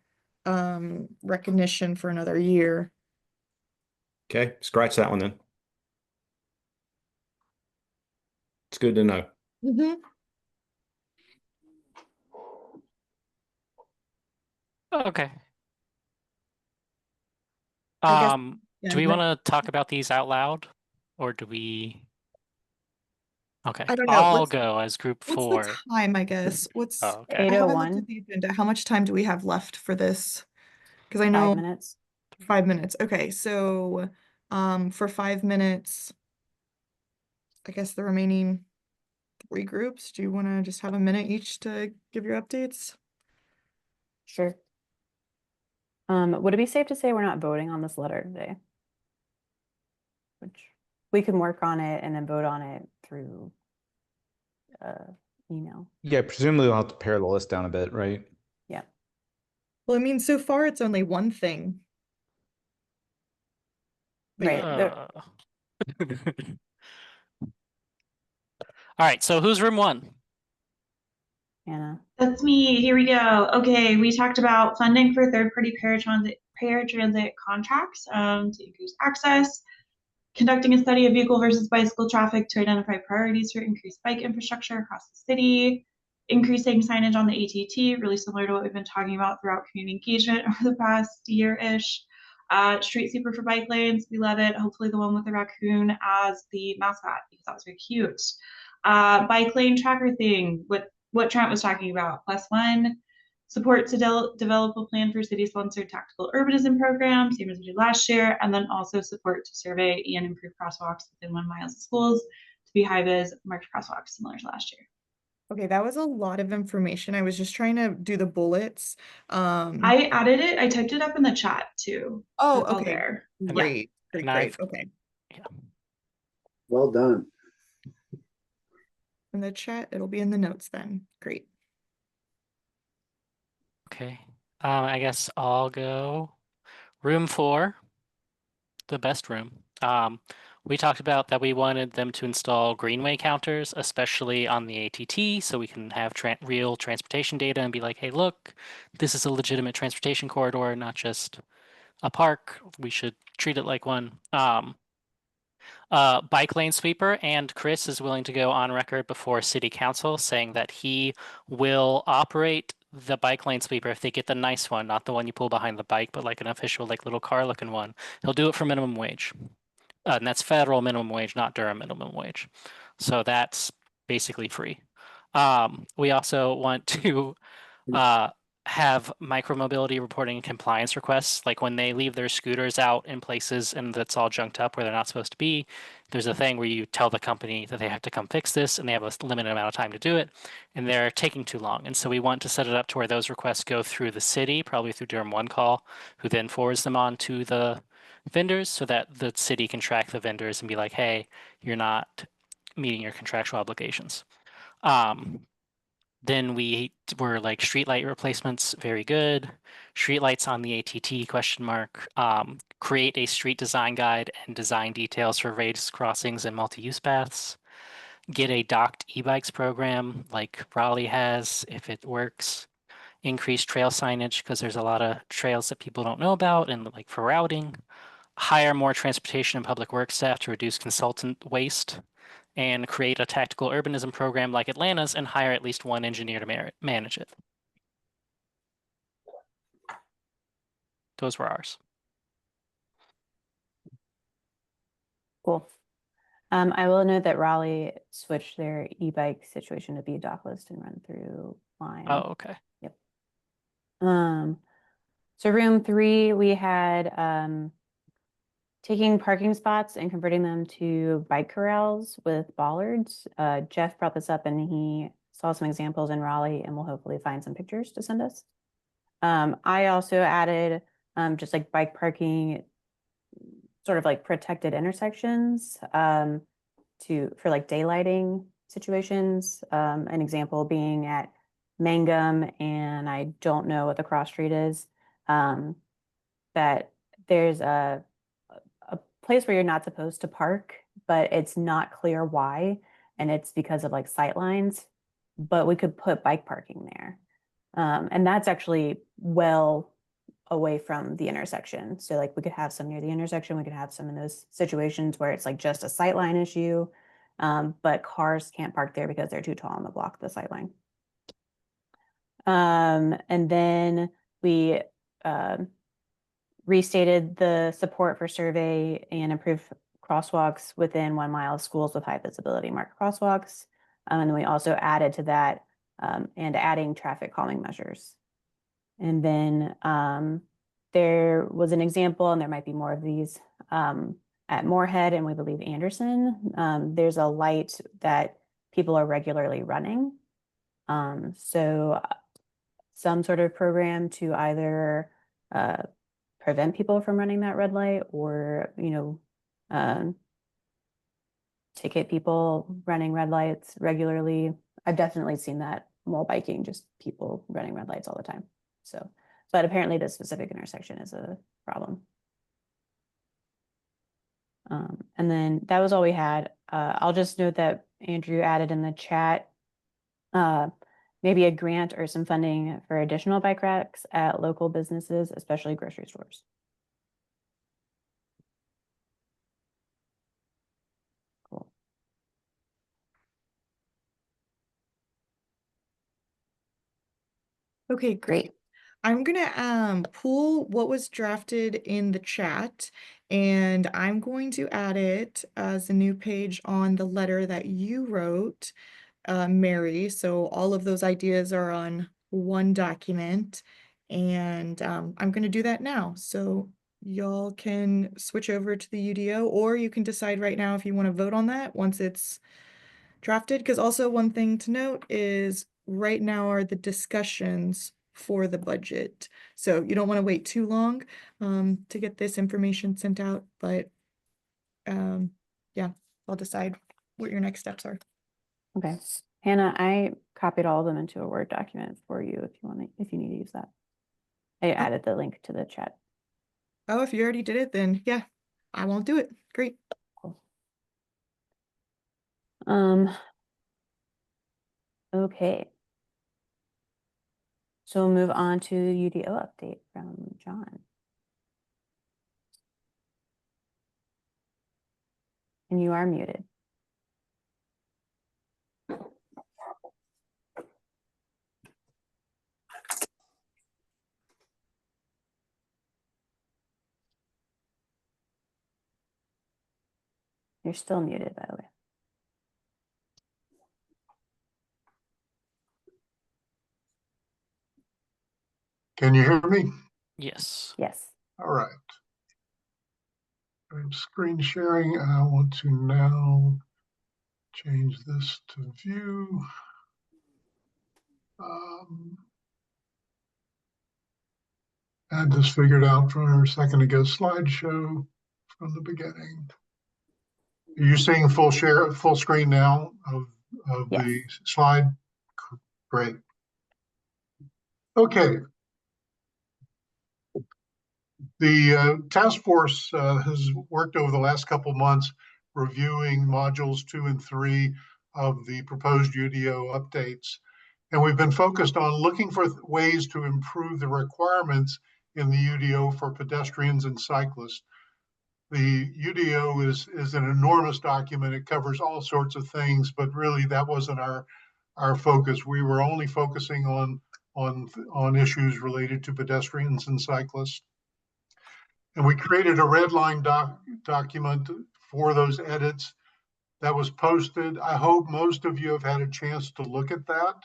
recognition for another year. Okay, scratch that one then. It's good to know. Okay. I guess- Do we want to talk about these out loud, or do we? Okay, I don't know. I'll go as group What's 4. the time, I guess? What's Oh, okay. I haven't looked 8:01. at the agenda. How much time do we have left for this? Because I know 5 minutes. 5 minutes. Okay, so for 5 minutes, I guess the remaining 3 groups, do you want to just have a minute each to give your updates? Sure. Would it be safe to say we're not voting on this letter today? Which we can work on it and then vote on it through email. Yeah, presumably we'll have to pare the list down a bit, right? Yeah. Well, I mean, so far it's only one thing. But Right. All right, so who's room 1? Anna. That's me. Here we go. Okay, we talked about funding for third-party paratransit contracts to increase access, conducting a study of vehicle versus bicycle traffic to identify priorities for increased bike infrastructure across the city, increasing signage on the ATT, really similar to what we've been talking about throughout community engagement over the past year-ish. Street sweeper for bike lanes, we love it. Hopefully the one with the raccoon as the mascot, because that was very cute. Bike lane tracker thing, what Trent was talking about, +1. Support to develop a plan for city-sponsored tactical urbanism program, same as we did last year, and then also support to survey and improve crosswalks within 1 mile of schools to be high-vis marked crosswalks similar to last year. Okay, that was a lot of information. I was just trying to do the bullets. I added it. I typed it up in the chat too. Oh, It's all okay. there. Great, great, And great. I've- Okay. Well done. In the chat, it'll be in the notes then. Great. Okay. I guess I'll go room 4, the best room. We talked about that we wanted them to install greenway counters, especially on the ATT, so we can have real transportation data and be like, hey, look, this is a legitimate transportation corridor, not just a park. We should treat it like one. Bike lane sweeper, and Chris is willing to go on record before city council saying that he will operate the bike lane sweeper if they get the nice one, not the one you pull behind the bike, but like an official, like little car looking one. He'll do it for minimum wage. And that's federal minimum wage, not Durham minimum wage. So that's basically free. We also want to have micromobility reporting and compliance requests. Like when they leave their scooters out in places and that's all junked up where they're not supposed to be, there's a thing where you tell the company that they have to come fix this and they have a limited amount of time to do it and they're taking too long. And so we want to set it up to where those requests go through the city, probably through Durham One Call, who then forwards them on to the vendors so that the city can track the vendors and be like, hey, you're not meeting your contractual obligations. Then we were like streetlight replacements, very good. Streetlights on the ATT, question mark. Create a street design guide and design details for raised crossings and multi-use paths. Get a docked e-bikes program like Raleigh has, if it works. Increase trail signage because there's a lot of trails that people don't know about and like for routing. Hire more transportation and public works staff to reduce consultant waste, and create a tactical urbanism program like Atlanta's and hire at least one engineer to manage it. Those were ours. Cool. I will note that Raleigh switched their e-bike situation to be a dock list and run through line. Oh, okay. Yep. So room 3, we had taking parking spots and converting them to bike corrals with bollards. Jeff brought this up and he saw some examples in Raleigh and we'll hopefully find some pictures to send us. I also added just like bike parking, sort of like protected intersections for like daylighting situations. An example being at Mangum, and I don't know what the cross street is, that there's a place where you're not supposed to park, but it's not clear why, and it's because of like sight lines, but we could put bike parking there. And that's actually well away from the intersection. So like we could have some near the intersection, we could have some in those situations where it's like just a sight line issue, but cars can't park there because they're too tall on the block, the sight line. And then we restated the support for survey and improve crosswalks within 1 mile of schools with high visibility marked crosswalks. And then we also added to that and adding traffic calming measures. And then there was an example, and there might be more of these, at Moorhead and we believe Anderson. There's a light that people are regularly running. So some sort of program to either prevent people from running that red light or, ticket people running red lights regularly. I've definitely seen that while biking, just people running red lights all the time. So, but apparently this specific intersection is a problem. And then that was all we had. I'll just note that Andrew added in the chat, maybe a grant or some funding for additional bike racks at local businesses, especially grocery stores. Cool. Okay, great. I'm gonna pull what was drafted in the chat, and I'm going to add it as a new page on the letter that you wrote, Mary. So all of those ideas are on one document, and I'm gonna do that now. So y'all can switch over to the UDO, or you can decide right now if you want to vote on that once it's drafted. Because also one thing to note is right now are the discussions for the budget. So you don't want to wait too long to get this information sent out, but yeah, I'll decide what your next steps are. Okay. Hannah, I copied all of them into a Word document for you if you want to, if you need to use that. I added the link to the chat. Oh, if you already did it, then yeah, I won't do it. Great. Cool. Okay. So we'll move on to UDO update from John. And you are muted. You're still muted, by the way. Can you hear me? Yes. Yes. All right. I'm screen sharing. I want to now change this to view. I had this figured out from a second ago slideshow from the beginning. Are you seeing full screen now of Yes. the slide? Great. Okay. The task force has worked over the last couple months reviewing modules 2 and 3 of the proposed UDO updates. And we've been focused on looking for ways to improve the requirements in the UDO for pedestrians and cyclists. The UDO is an enormous document. It covers all sorts of things, but really that wasn't our focus. We were only focusing on issues related to pedestrians and cyclists. And we created a red line document for those edits that was posted. I hope most of you have had a chance to look at that.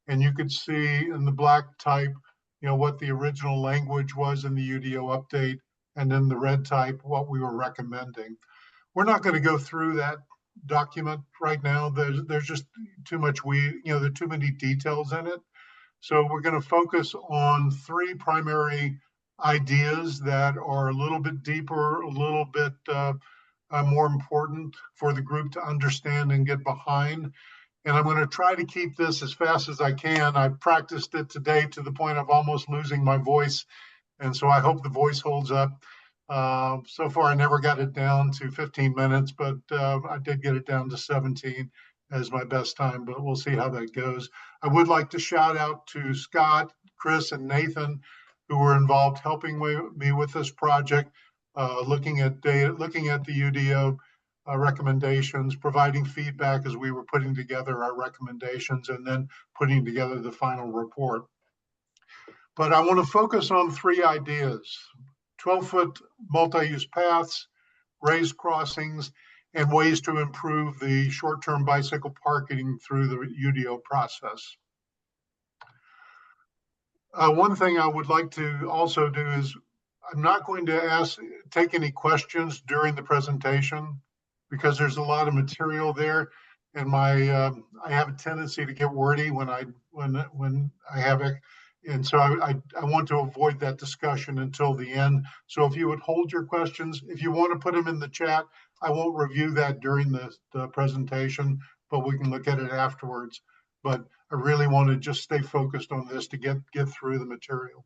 And you could see in the black type, what the original language was in the UDO update, and then the red type, what we were recommending. We're not going to go through that document right now. There's just too much there are too many details in it. So we're going to focus on 3 primary ideas that are a little bit deeper, a little bit more important for the group to understand and get behind. And I'm going to try to keep this as fast as I can. I've practiced it today to the point of almost losing my voice. And so I hope the voice holds up. So far, I never got it down to 15 minutes, but I did get it down to 17 as my best time, but we'll see how that goes. I would like to shout out to Scott, Chris, and Nathan, who were involved helping me with this project, looking at data, looking at the UDO recommendations, providing feedback as we were putting together our recommendations, and then putting together the final report. But I want to focus on 3 ideas: 12-foot multi-use paths, raised crossings, and ways to improve the short-term bicycle parking through the UDO process. One thing I would like to also do is I'm not going to take any questions during the presentation because there's a lot of material there, and I have a tendency to get wordy when I have it, and so I want to avoid that discussion until the end. So if you would hold your questions, if you want to put them in the chat, I won't review that during the presentation, but we can look at it afterwards. But I really want to just stay focused on this to get through the material.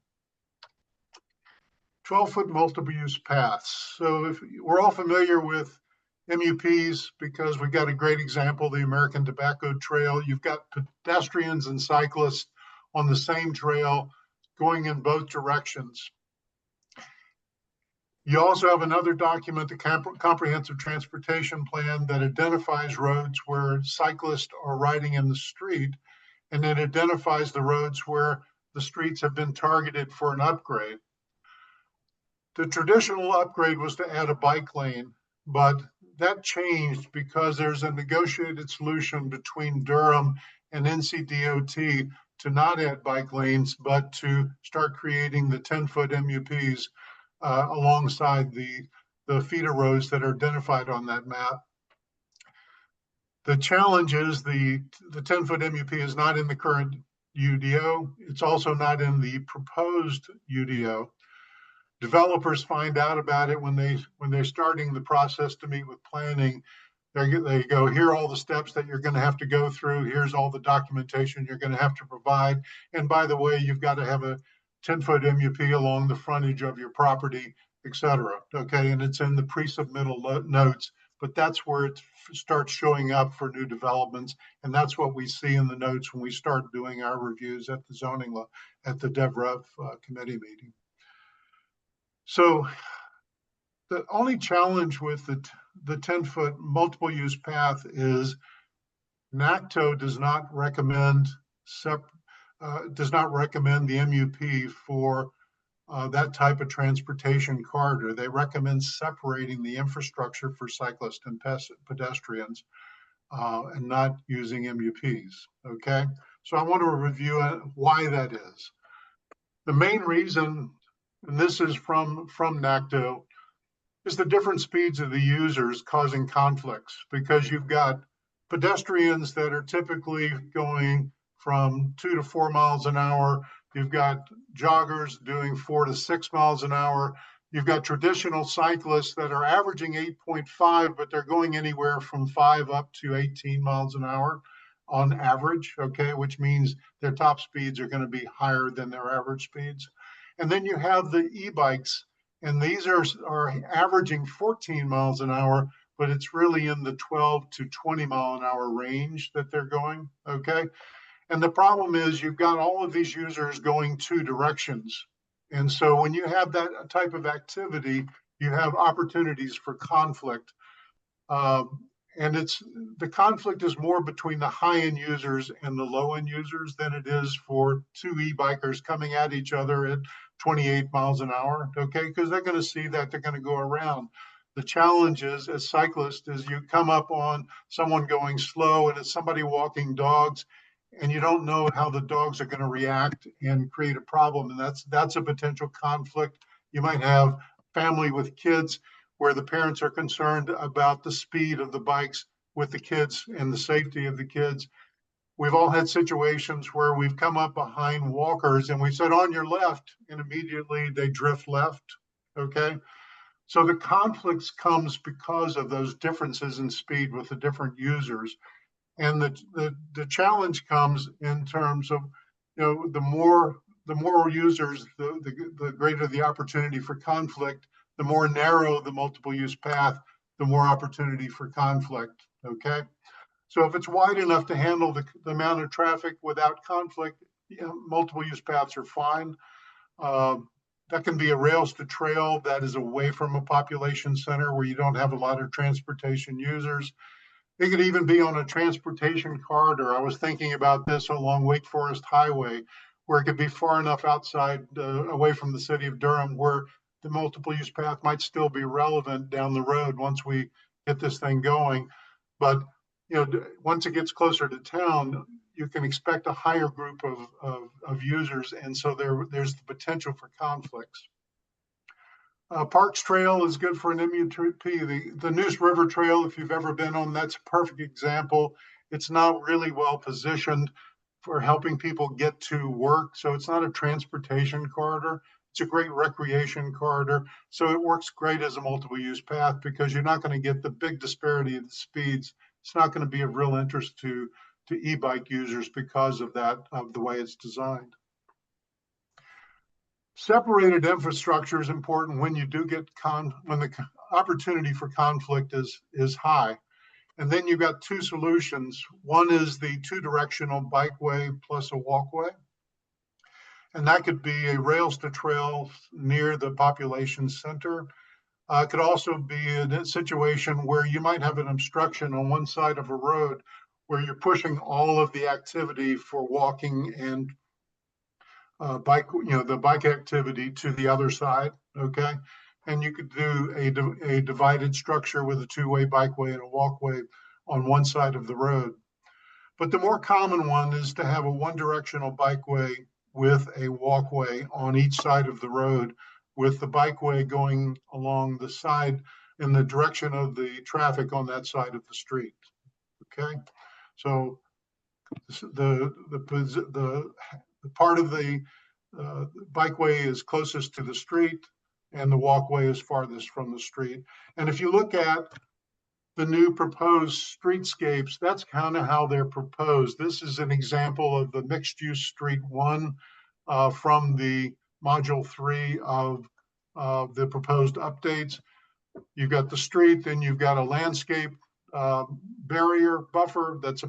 12-foot multiple use paths. So if we're all familiar with MUPs because we've got a great example, the American Tobacco Trail. You've got pedestrians and cyclists on the same trail going in both directions. You also have another document, the Comprehensive Transportation Plan, that identifies roads where cyclists are riding in the street, and then identifies the roads where the streets have been targeted for an upgrade. The traditional upgrade was to add a bike lane, but that changed because there's a negotiated solution between Durham and NCDOT to not add bike lanes, but to start creating the 10-foot MUPs alongside the feeder roads that are identified on that map. The challenge is the 10-foot MUP is not in the current UDO. It's also not in the proposed UDO. Developers find out about it when they're starting the process to meet with planning. They go, here are all the steps that you're going to have to go through. Here's all the documentation you're going to have to provide. And by the way, you've got to have a 10-foot MUP along the frontage of your property, et cetera. Okay, and it's in the pre-submittal notes, but that's where it starts showing up for new developments. And that's what we see in the notes when we start doing our reviews at the zoning law, at the DevRev committee meeting. So the only challenge with the 10-foot multiple use path is NACTO does not recommend the MUP for that type of transportation corridor. They recommend separating the infrastructure for cyclists and pedestrians and not using MUPs. Okay, so I want to review why that is. The main reason, and this is from NACTO, is the different speeds of the users causing conflicts, because you've got pedestrians that are typically going from 2 to 4 miles an hour. You've got joggers doing 4 to 6 miles an hour. You've got traditional cyclists that are averaging 8.5, but they're going anywhere from 5 up to 18 miles an hour on average, okay, which means their top speeds are going to be higher than their average speeds. And then you have the e-bikes, and these are averaging 14 miles an hour, but it's really in the 12 to 20 mile an hour range that they're going, okay? And the problem is you've got all of these users going 2 directions. And so when you have that type of activity, you have opportunities for conflict. And the conflict is more between the high-end users and the low-end users than it is for 2 e-bikers coming at each other at 28 miles an hour, okay? Because they're going to see that, they're going to go around. The challenge is, as cyclists, is you come up on someone going slow and it's somebody walking dogs, and you don't know how the dogs are going to react and create a problem. And that's a potential conflict. You might have family with kids where the parents are concerned about the speed of the bikes with the kids and the safety of the kids. We've all had situations where we've come up behind walkers and we said, on your left, and immediately they drift left, okay? So the conflicts comes because of those differences in speed with the different users. And the challenge comes in terms of, the more users, the greater the opportunity for conflict. The more narrow the multiple use path, the more opportunity for conflict, okay? So if it's wide enough to handle the amount of traffic without conflict, multiple use paths are fine. That can be a rails to trail that is away from a population center where you don't have a lot of transportation users. It could even be on a transportation corridor. I was thinking about this along Wake Forest Highway, where it could be far enough outside, away from the city of Durham, where the multiple use path might still be relevant down the road once we get this thing going. But once it gets closer to town, you can expect a higher group of users, and so there's the potential for conflicts. Parks Trail is good for an MUP. The Neuse River Trail, if you've ever been on, that's a perfect example. It's not really well positioned for helping people get to work, so it's not a transportation corridor. It's a great recreation corridor, so it works great as a multiple use path because you're not going to get the big disparity of the speeds. It's not going to be of real interest to e-bike users because of that, of the way it's designed. Separated infrastructure is important when you do get when the opportunity for conflict is high. And then you've got 2 solutions. One is the 2-directional bikeway plus a walkway. And that could be a rails to trail near the population center. It could also be a situation where you might have an obstruction on one side of a road where you're pushing all of the activity for walking and bike, the bike activity to the other side, okay? And you could do a divided structure with a two-way bikeway and a walkway on one side of the road. But the more common one is to have a one-directional bikeway with a walkway on each side of the road, with the bikeway going along the side in the direction of the traffic on that side of the street. Okay, so the part of the bikeway is closest to the street, and the walkway is farthest from the street. And if you look at the new proposed streetscapes, that's kind of how they're proposed. This is an example of the mixed-use street one from the module 3 of the proposed updates. You've got the street, then you've got a landscape barrier buffer that's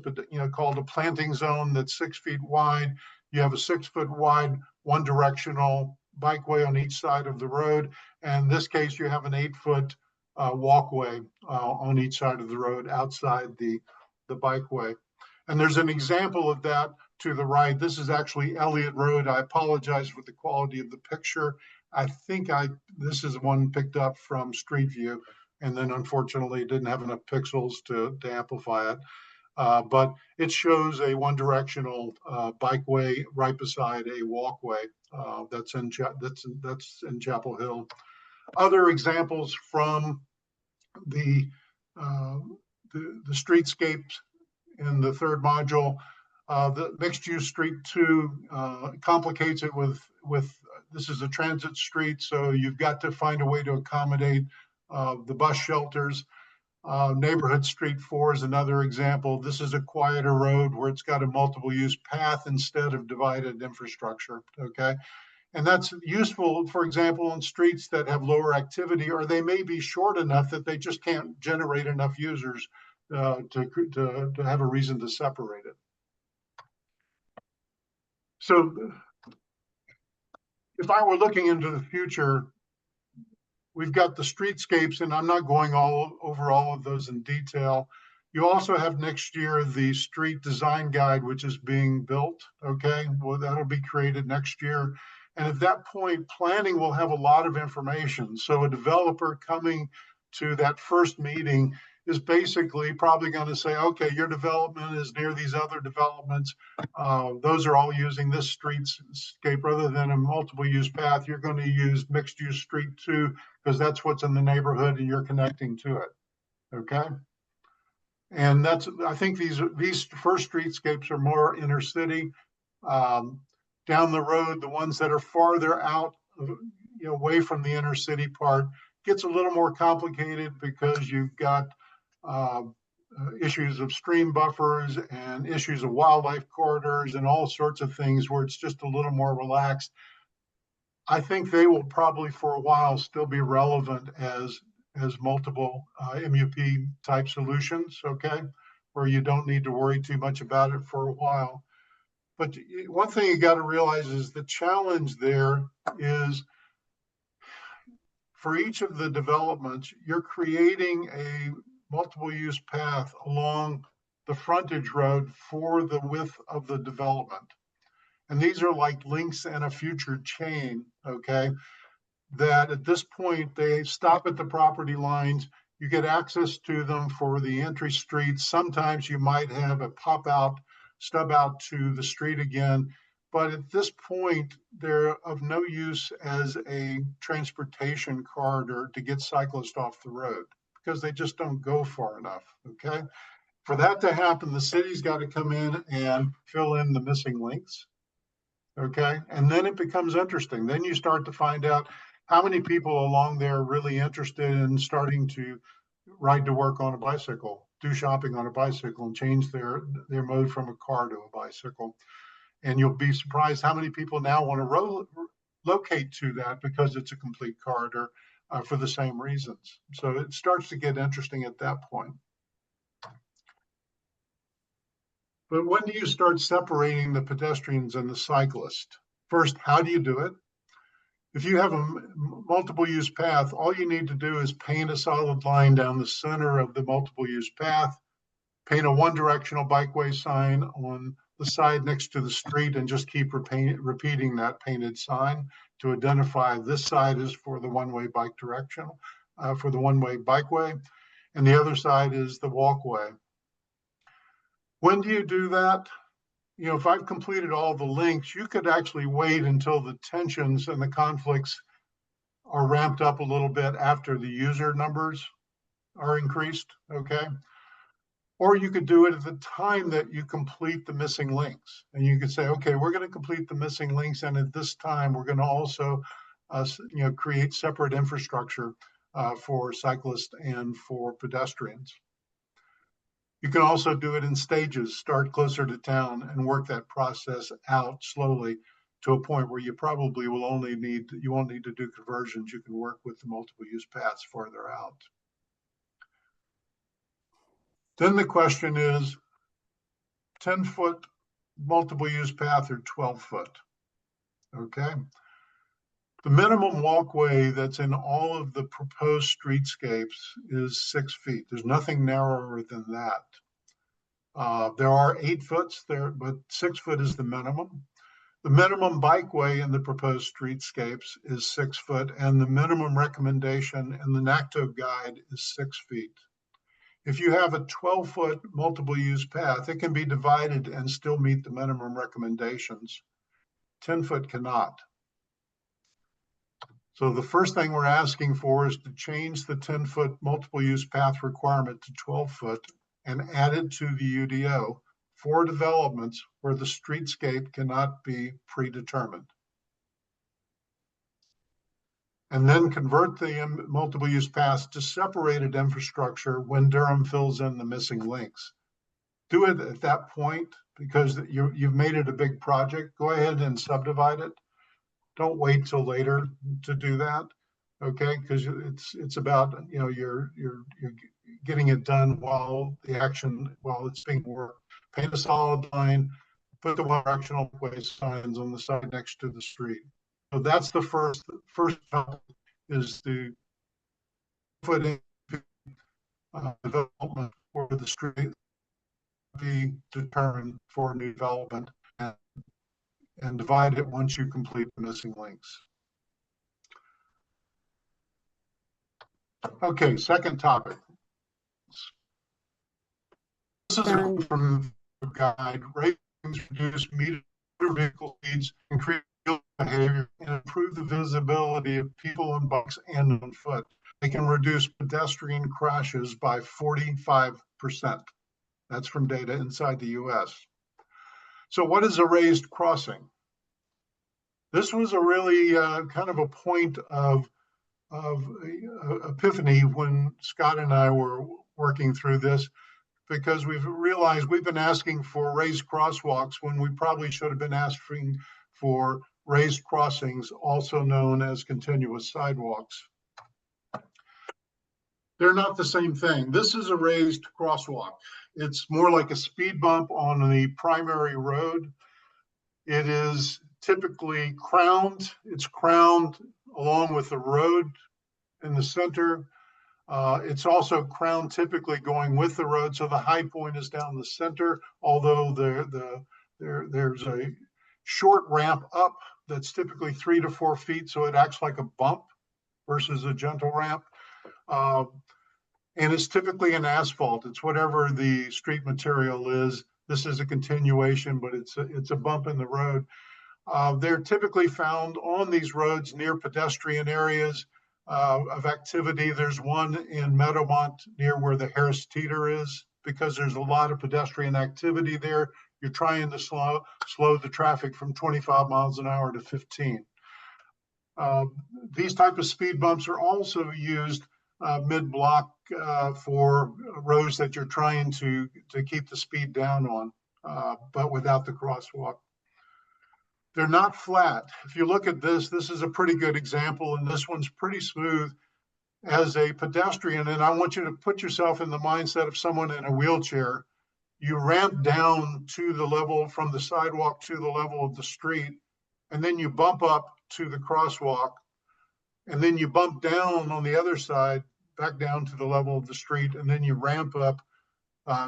called a planting zone that's 6 feet wide. You have a 6 foot wide one directional bikeway on each side of the road. And in this case, you have an 8 foot walkway on each side of the road outside the bikeway. And there's an example of that to the right. This is actually Elliott Road. I apologize for the quality of the picture. I think this is one picked up from Street View, and then unfortunately didn't have enough pixels to amplify it. But it shows a one-directional bikeway right beside a walkway that's in Chapel Hill. Other examples from the streetscapes in the third module, the mixed-use street 2 complicates it with this is a transit street, so you've got to find a way to accommodate the bus shelters. Neighborhood Street 4 is another example. This is a quieter road where it's got a multiple use path instead of divided infrastructure, okay? And that's useful, for example, on streets that have lower activity, or they may be short enough that they just can't generate enough users to have a reason to separate it. So if I were looking into the future, we've got the streetscapes, and I'm not going over all of those in detail. You also have next year the street design guide, which is being built, okay? Well, that'll be created next year. And at that point, planning will have a lot of information. So a developer coming to that first meeting is basically probably going to say, okay, your development is near these other developments. Those are all using this streetscape rather than a multiple use path. You're going to use mixed use street 2 because that's what's in the neighborhood and you're connecting to it, okay? And that's, I think these first streetscapes are more inner city. Down the road, the ones that are farther out, away from the inner city part, gets a little more complicated because you've got issues of stream buffers and issues of wildlife corridors and all sorts of things where it's just a little more relaxed. I think they will probably for a while still be relevant as multiple MUP type solutions, okay, where you don't need to worry too much about it for a while. But one thing you got to realize is the challenge there is for each of the developments, you're creating a multiple use path along the frontage road for the width of the development. And these are like links in a future chain, okay? That at this point, they stop at the property lines. You get access to them for the entry streets. Sometimes you might have a pop out, stub out to the street again. But at this point, they're of no use as a transportation corridor to get cyclists off the road because they just don't go far enough, okay? For that to happen, the city's got to come in and fill in the missing links, okay? And then it becomes interesting. Then you start to find out how many people along there are really interested in starting to ride to work on a bicycle, do shopping on a bicycle, and change their mode from a car to a bicycle. And you'll be surprised how many people now want to locate to that because it's a complete corridor for the same reasons. So it starts to get interesting at that point. But when do you start separating the pedestrians and the cyclist? First, how do you do it? If you have a multiple use path, all you need to do is paint a solid line down the center of the multiple use path, paint a one directional bikeway sign on the side next to the street and just keep repeating that painted sign to identify this side is for the one-way bike direction, for the one-way bikeway, and the other side is the walkway. When do you do that? You know, if I've completed all the links, you could actually wait until the tensions and the conflicts are ramped up a little bit after the user numbers are increased, okay? Or you could do it at the time that you complete the missing links. And you could say, okay, we're going to complete the missing links. And at this time, we're going to also create separate infrastructure for cyclists and for pedestrians. You can also do it in stages, start closer to town and work that process out slowly to a point where you probably will you won't need to do conversions. You can work with the multiple use paths farther out. Then the question is 10-foot multiple use path or 12-foot, okay? The minimum walkway that's in all of the proposed streetscapes is 6 feet. There's nothing narrower than that. There are 8 foots there, but 6 foot is the minimum. The minimum bikeway in the proposed streetscapes is 6 foot, and the minimum recommendation in the NACTO guide is 6 feet. If you have a 12-foot multiple use path, it can be divided and still meet the minimum recommendations. 10-foot cannot. So the first thing we're asking for is to change the 10-foot multiple use path requirement to 12-foot and add it to the UDO for developments where the streetscape cannot be predetermined. And then convert the multiple use paths to separated infrastructure when Durham fills in the missing links. Do it at that point because you've made it a big project. Go ahead and subdivide it. Don't wait till later to do that, okay? Because it's about, you know, you're getting it done while it's being worked. Paint a solid line, put the directional way signs on the side next to the street. So that's the first topic, is the footing development for the street be determined for new development and divide it once you complete the missing links. Okay, second topic. This is from the guide. Ratings reduce motor vehicle speeds, increase behavior, and improve the visibility of people on bikes and on foot. They can reduce pedestrian crashes by 45%. That's from data inside the US. So what is a raised crossing? This was a really kind of a point of epiphany when Scott and I were working through this, because we've realized we've been asking for raised crosswalks when we probably should have been asking for raised crossings, also known as continuous sidewalks. They're not the same thing. This is a raised crosswalk. It's more like a speed bump on the primary road. It is typically crowned. It's crowned along with the road in the center. It's also crowned typically going with the road. So the high point is down the center, although there's a short ramp up that's typically 3 to 4 feet. So it acts like a bump versus a gentle ramp. And it's typically an asphalt. It's whatever the street material is. This is a continuation, but it's a bump in the road. They're typically found on these roads near pedestrian areas of activity. There's one in Meadowmont near where the Harris Teeter is, because there's a lot of pedestrian activity there. You're trying to slow the traffic from 25 miles an hour to 15. These type of speed bumps are also used mid-block for roads that you're trying to keep the speed down on, but without the crosswalk. They're not flat. If you look at this is a pretty good example, and this one's pretty smooth. As a pedestrian, and I want you to put yourself in the mindset of someone in a wheelchair, you ramp down to the level from the sidewalk to the level of the street, and then you bump up to the crosswalk, and then you bump down on the other side, back down to the level of the street, and then you ramp up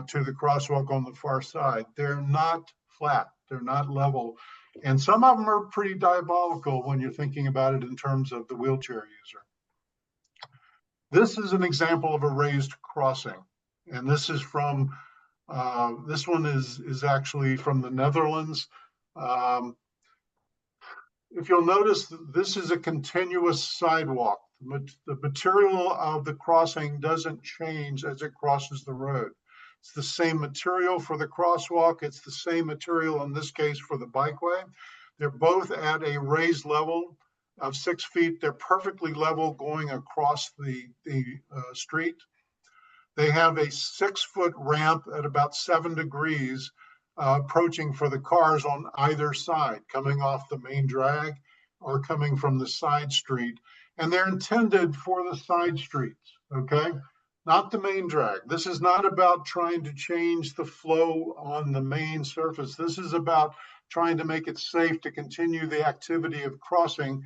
to the crosswalk on the far side. They're not flat. They're not level. And some of them are pretty diabolical when you're thinking about it in terms of the wheelchair user. This is an example of a raised crossing. And this is from, this one is actually from the Netherlands. If you'll notice, this is a continuous sidewalk. The material of the crossing doesn't change as it crosses the road. It's the same material for the crosswalk. It's the same material in this case for the bikeway. They're both at a raised level of 6 feet. They're perfectly level going across the street. They have a 6-foot ramp at about 7 degrees approaching for the cars on either side, coming off the main drag or coming from the side street. And they're intended for the side streets, okay? Not the main drag. This is not about trying to change the flow on the main surface. This is about trying to make it safe to continue the activity of crossing,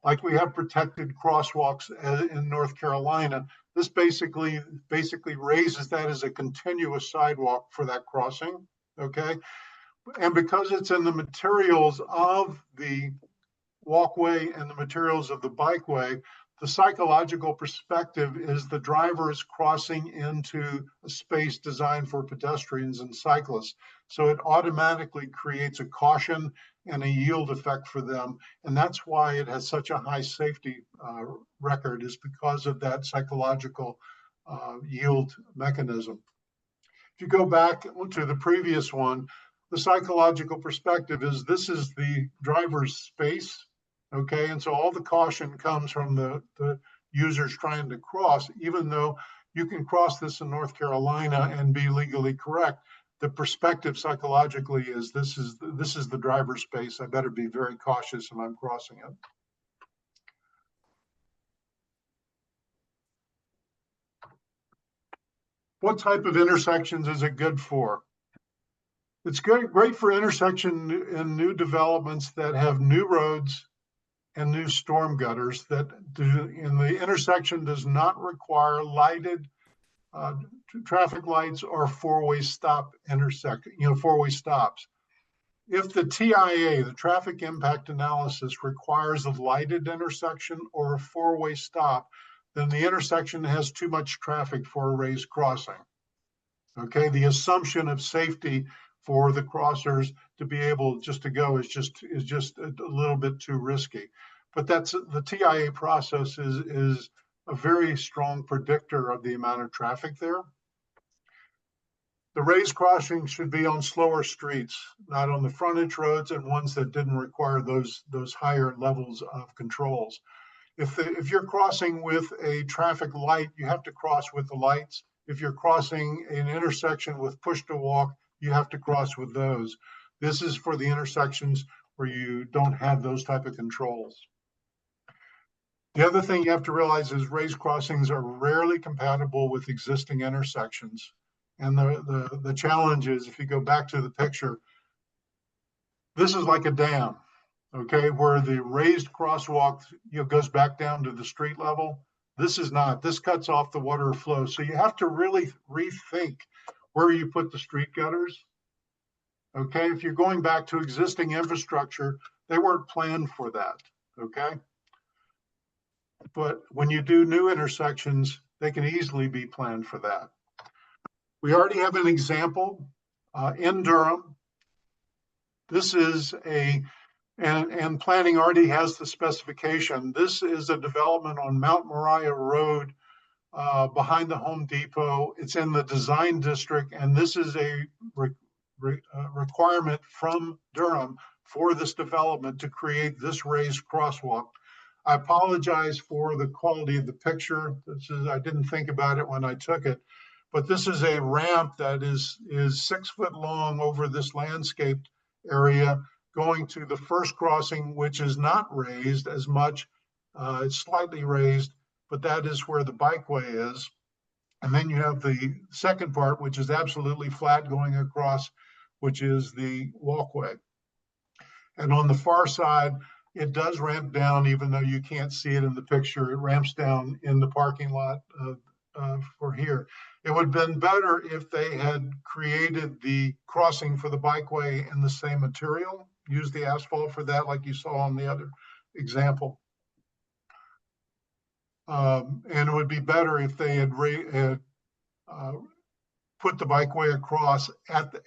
like we have protected crosswalks in North Carolina. This basically raises that as a continuous sidewalk for that crossing, okay? And because it's in the materials of the walkway and the materials of the bikeway, the psychological perspective is the driver is crossing into a space designed for pedestrians and cyclists. So it automatically creates a caution and a yield effect for them. And that's why it has such a high safety record, is because of that psychological yield mechanism. If you go back to the previous one, the psychological perspective is this is the driver's space, okay? And so all the caution comes from the users trying to cross, even though you can cross this in North Carolina and be legally correct. The perspective psychologically is this is the driver's space. I better be very cautious if I'm crossing it. What type of intersections is it good for? It's great for intersection in new developments that have new roads and new storm gutters that in the intersection does not require lighted traffic lights or four-way stop four-way stops. If the TIA, the traffic impact analysis, requires a lighted intersection or a four-way stop, then the intersection has too much traffic for a raised crossing. Okay, the assumption of safety for the crossers to be able just to go is just a little bit too risky. But that's the TIA process is a very strong predictor of the amount of traffic there. The raised crossing should be on slower streets, not on the frontage roads and ones that didn't require those higher levels of controls. If you're crossing with a traffic light, you have to cross with the lights. If you're crossing an intersection with push to walk, you have to cross with those. This is for the intersections where you don't have those type of controls. The other thing you have to realize is raised crossings are rarely compatible with existing intersections. And the challenge is, if you go back to the picture, this is like a dam, okay, where the raised crosswalk goes back down to the street level. This is not. This cuts off the water flow. So you have to really rethink where you put the street gutters. Okay, if you're going back to existing infrastructure, they weren't planned for that, okay? But when you do new intersections, they can easily be planned for that. We already have an example in Durham. This is and planning already has the specification. This is a development on Mount Moriah Road behind the Home Depot. It's in the design district, and this is a requirement from Durham for this development to create this raised crosswalk. I apologize for the quality of the picture. I didn't think about it when I took it, but this is a ramp that is 6 foot long over this landscaped area going to the first crossing, which is not raised as much. It's slightly raised, but that is where the bikeway is. And then you have the second part, which is absolutely flat going across, which is the walkway. And on the far side, it does ramp down, even though you can't see it in the picture. It ramps down in the parking lot for here. It would have been better if they had created the crossing for the bikeway in the same material, used the asphalt for that like you saw on the other example. And it would be better if they had put the bikeway across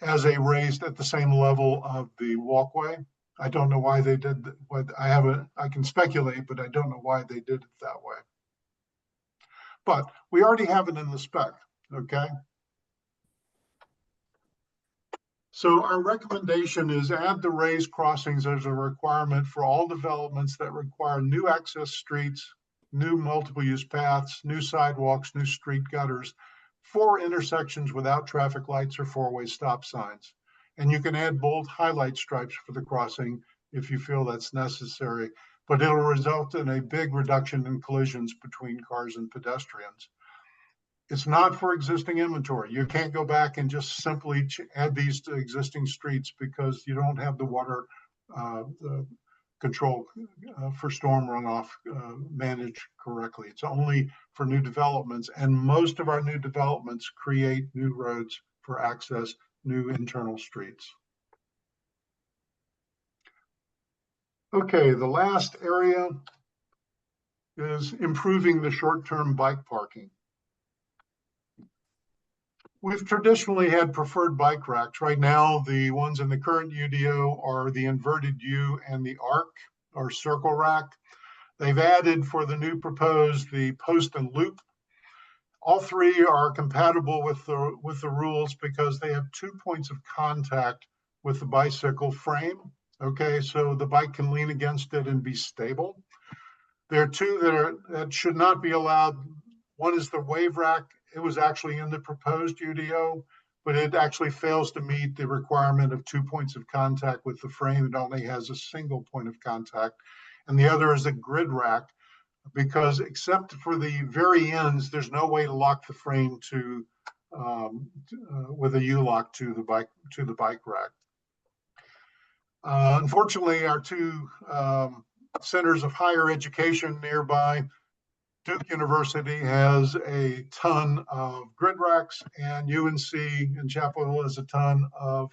as a raised at the same level of the walkway. I don't know why they did what I can speculate, but I don't know why they did it that way. But we already have it in the spec, okay? So our recommendation is add the raised crossings as a requirement for all developments that require new access streets, new multiple use paths, new sidewalks, new street gutters, for intersections without traffic lights or four-way stop signs. And you can add bold highlight stripes for the crossing if you feel that's necessary, but it'll result in a big reduction in collisions between cars and pedestrians. It's not for existing inventory. You can't go back and just simply add these to existing streets because you don't have the water the control for storm runoff managed correctly. It's only for new developments, and most of our new developments create new roads for access, new internal streets. Okay, the last area is improving the short-term bike parking. We've traditionally had preferred bike racks. Right now, the ones in the current UDO are the inverted U and the arc or circle rack. They've added for the new proposed the post and loop. All three are compatible with the rules because they have 2 points of contact with the bicycle frame. Okay, so the bike can lean against it and be stable. There are two that should not be allowed. One is the wave rack. It was actually in the proposed UDO, but it actually fails to meet the requirement of 2 points of contact with the frame. It only has a single point of contact. And the other is a grid rack, because except for the very ends, there's no way to lock the frame to with a U-lock to the bike rack. Unfortunately, our two centers of higher education nearby, Duke University has a ton of grid racks, and UNC in Chapel Hill has a ton of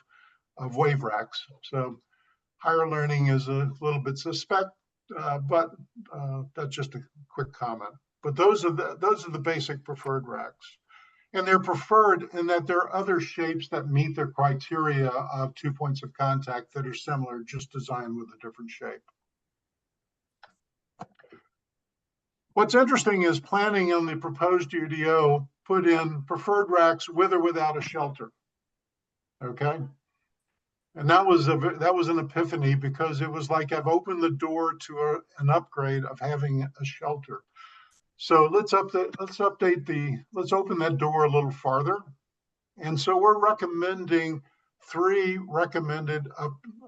wave racks. So higher learning is a little bit suspect, but that's just a quick comment. But those are the basic preferred racks. And they're preferred in that there are other shapes that meet their criteria of 2 points of contact that are similar, just designed with a different shape. What's interesting is planning on the proposed UDO put in preferred racks with or without a shelter. Okay. And that was an epiphany, because it was like I've opened the door to an upgrade of having a shelter. So let's open that door a little farther. And so we're recommending 3 recommended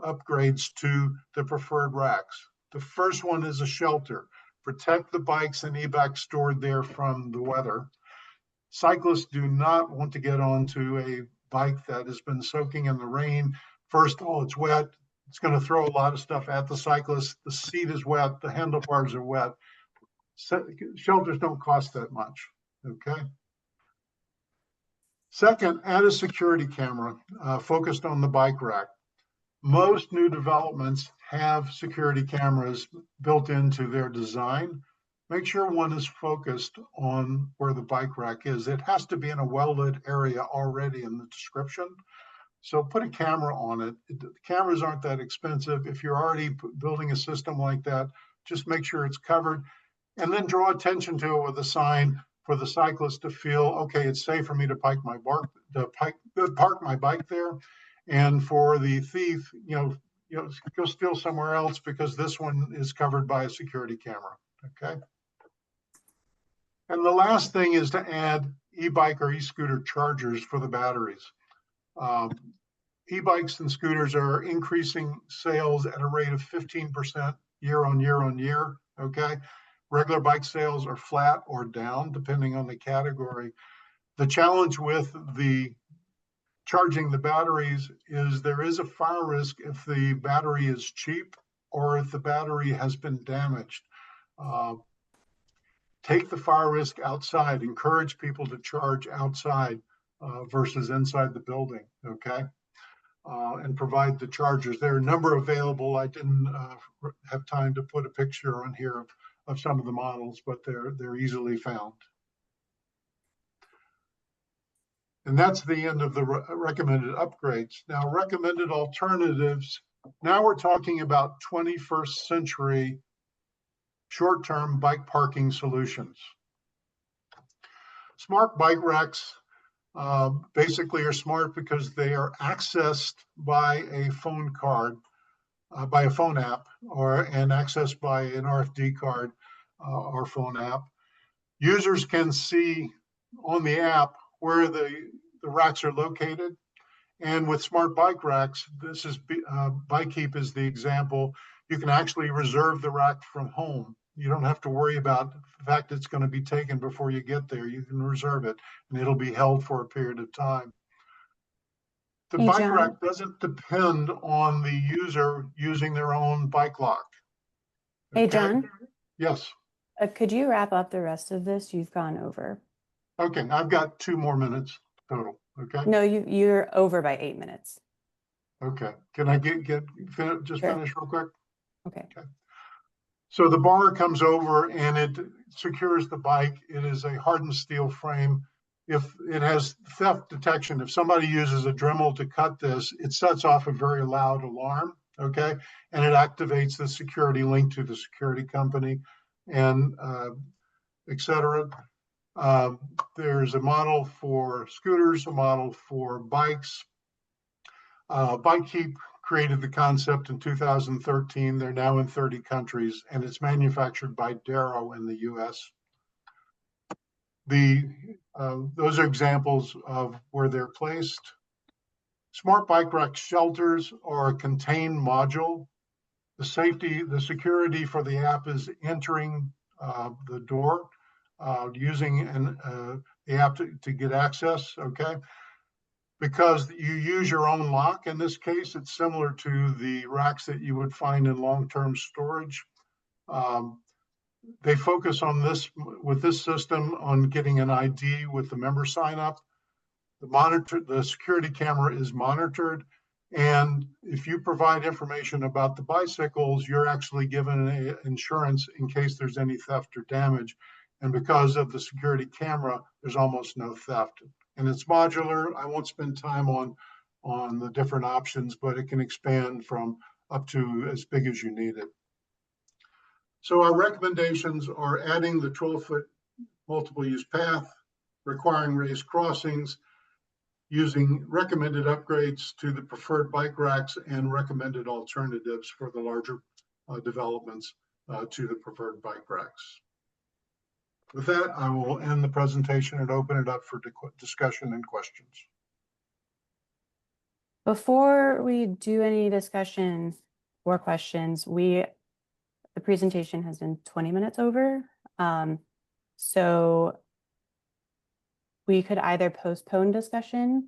upgrades to the preferred racks. The first one is a shelter. Protect the bikes and e-bikes stored there from the weather. Cyclists do not want to get onto a bike that has been soaking in the rain. First of all, it's wet. It's going to throw a lot of stuff at the cyclist. The seat is wet. The handlebars are wet. Shelters don't cost that much, okay? Second, add a security camera focused on the bike rack. Most new developments have security cameras built into their design. Make sure one is focused on where the bike rack is. It has to be in a well-lit area already in the description. So put a camera on it. The cameras aren't that expensive. If you're already building a system like that, just make sure it's covered, and then draw attention to it with a sign for the cyclist to feel, okay, it's safe for me to park my bike there. And for the thief, go steal somewhere else because this one is covered by a security camera, okay? And the last thing is to add e-bike or e-scooter chargers for the batteries. E-bikes and scooters are increasing sales at a rate of 15% year on year, okay? Regular bike sales are flat or down, depending on the category. The challenge with the charging the batteries is there is a fire risk if the battery is cheap or if the battery has been damaged. take the fire risk outside, encourage people to charge outside versus inside the building, okay? And provide the chargers. There are a number available. I didn't have time to put a picture on here of some of the models, but they're easily found. And that's the end of the recommended upgrades. Now, recommended alternatives. Now we're talking about 21st century short-term bike parking solutions. Smart bike racks basically are smart because they are accessed by a phone card, by a phone app, and accessed by an RFD card or phone app. Users can see on the app where the racks are located. And with smart bike racks, this is BikeKeep is the example. You can actually reserve the rack from home. You don't have to worry about the fact it's going to be taken before you get there. You can reserve it and it'll be held for a period of time. The Hey, bike John. rack doesn't depend on the user using their own bike lock. Hey, Okay? John, Yes. could you wrap up the rest of this? You've gone over. Okay, I've got 2 more minutes total. Okay. No, you're over by 8 minutes. Okay. Can I just Sure. finish real quick? Okay. So the bar comes over and it secures the bike. It is a hardened steel frame. If it has theft detection, if somebody uses a Dremel to cut this, it sets off a very loud alarm, okay? And it activates the security link to the security company and et cetera. There's a model for scooters, a model for bikes. BikeKeep created the concept in 2013. They're now in 30 countries, and it's manufactured by Darrow in the US. Those are examples of where they're placed. Smart bike rack shelters are a contained module. The security for the app is entering the door using the app to get access, okay? Because you use your own lock. In this case, it's similar to the racks that you would find in long-term storage. They focus on this with this system on getting an ID with the member sign up. The security camera is monitored. And if you provide information about the bicycles, you're actually given insurance in case there's any theft or damage. And because of the security camera, there's almost no theft. And it's modular. I won't spend time on the different options, but it can expand from up to as big as you need it. So our recommendations are adding the 12-foot multiple use path, requiring raised crossings, using recommended upgrades to the preferred bike racks and recommended alternatives for the larger developments to the preferred bike racks. With that, I will end the presentation and open it up for discussion and questions. Before we do any discussion or questions, the presentation has been 20 minutes over. So we could either postpone discussion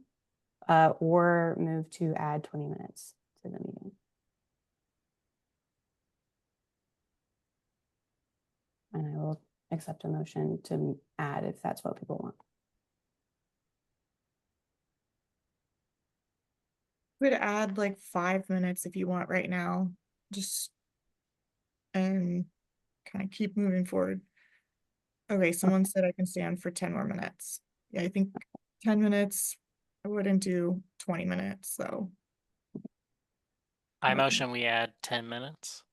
or move to add 20 minutes to the meeting. And I will accept a motion to add if that's what people want. Would add like 5 minutes if you want right now, just and kind of keep moving forward. Okay, someone said I can stand for 10 more minutes. Yeah, I think 10 minutes. I wouldn't do 20 minutes, so. I motion we add 10 minutes.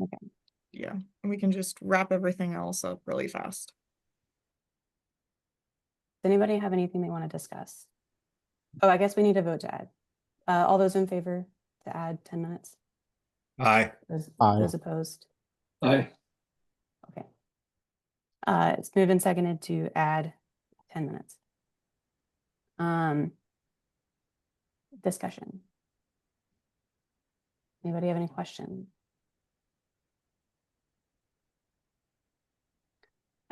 Okay. Yeah, and we can just wrap everything else up really fast. Does anybody have anything they want to discuss? Oh, I guess we need a vote to add. All those in favor to add 10 minutes? Aye. Those opposed? Aye. Okay. It's moved and seconded to add 10 minutes. Discussion. Anybody have any questions?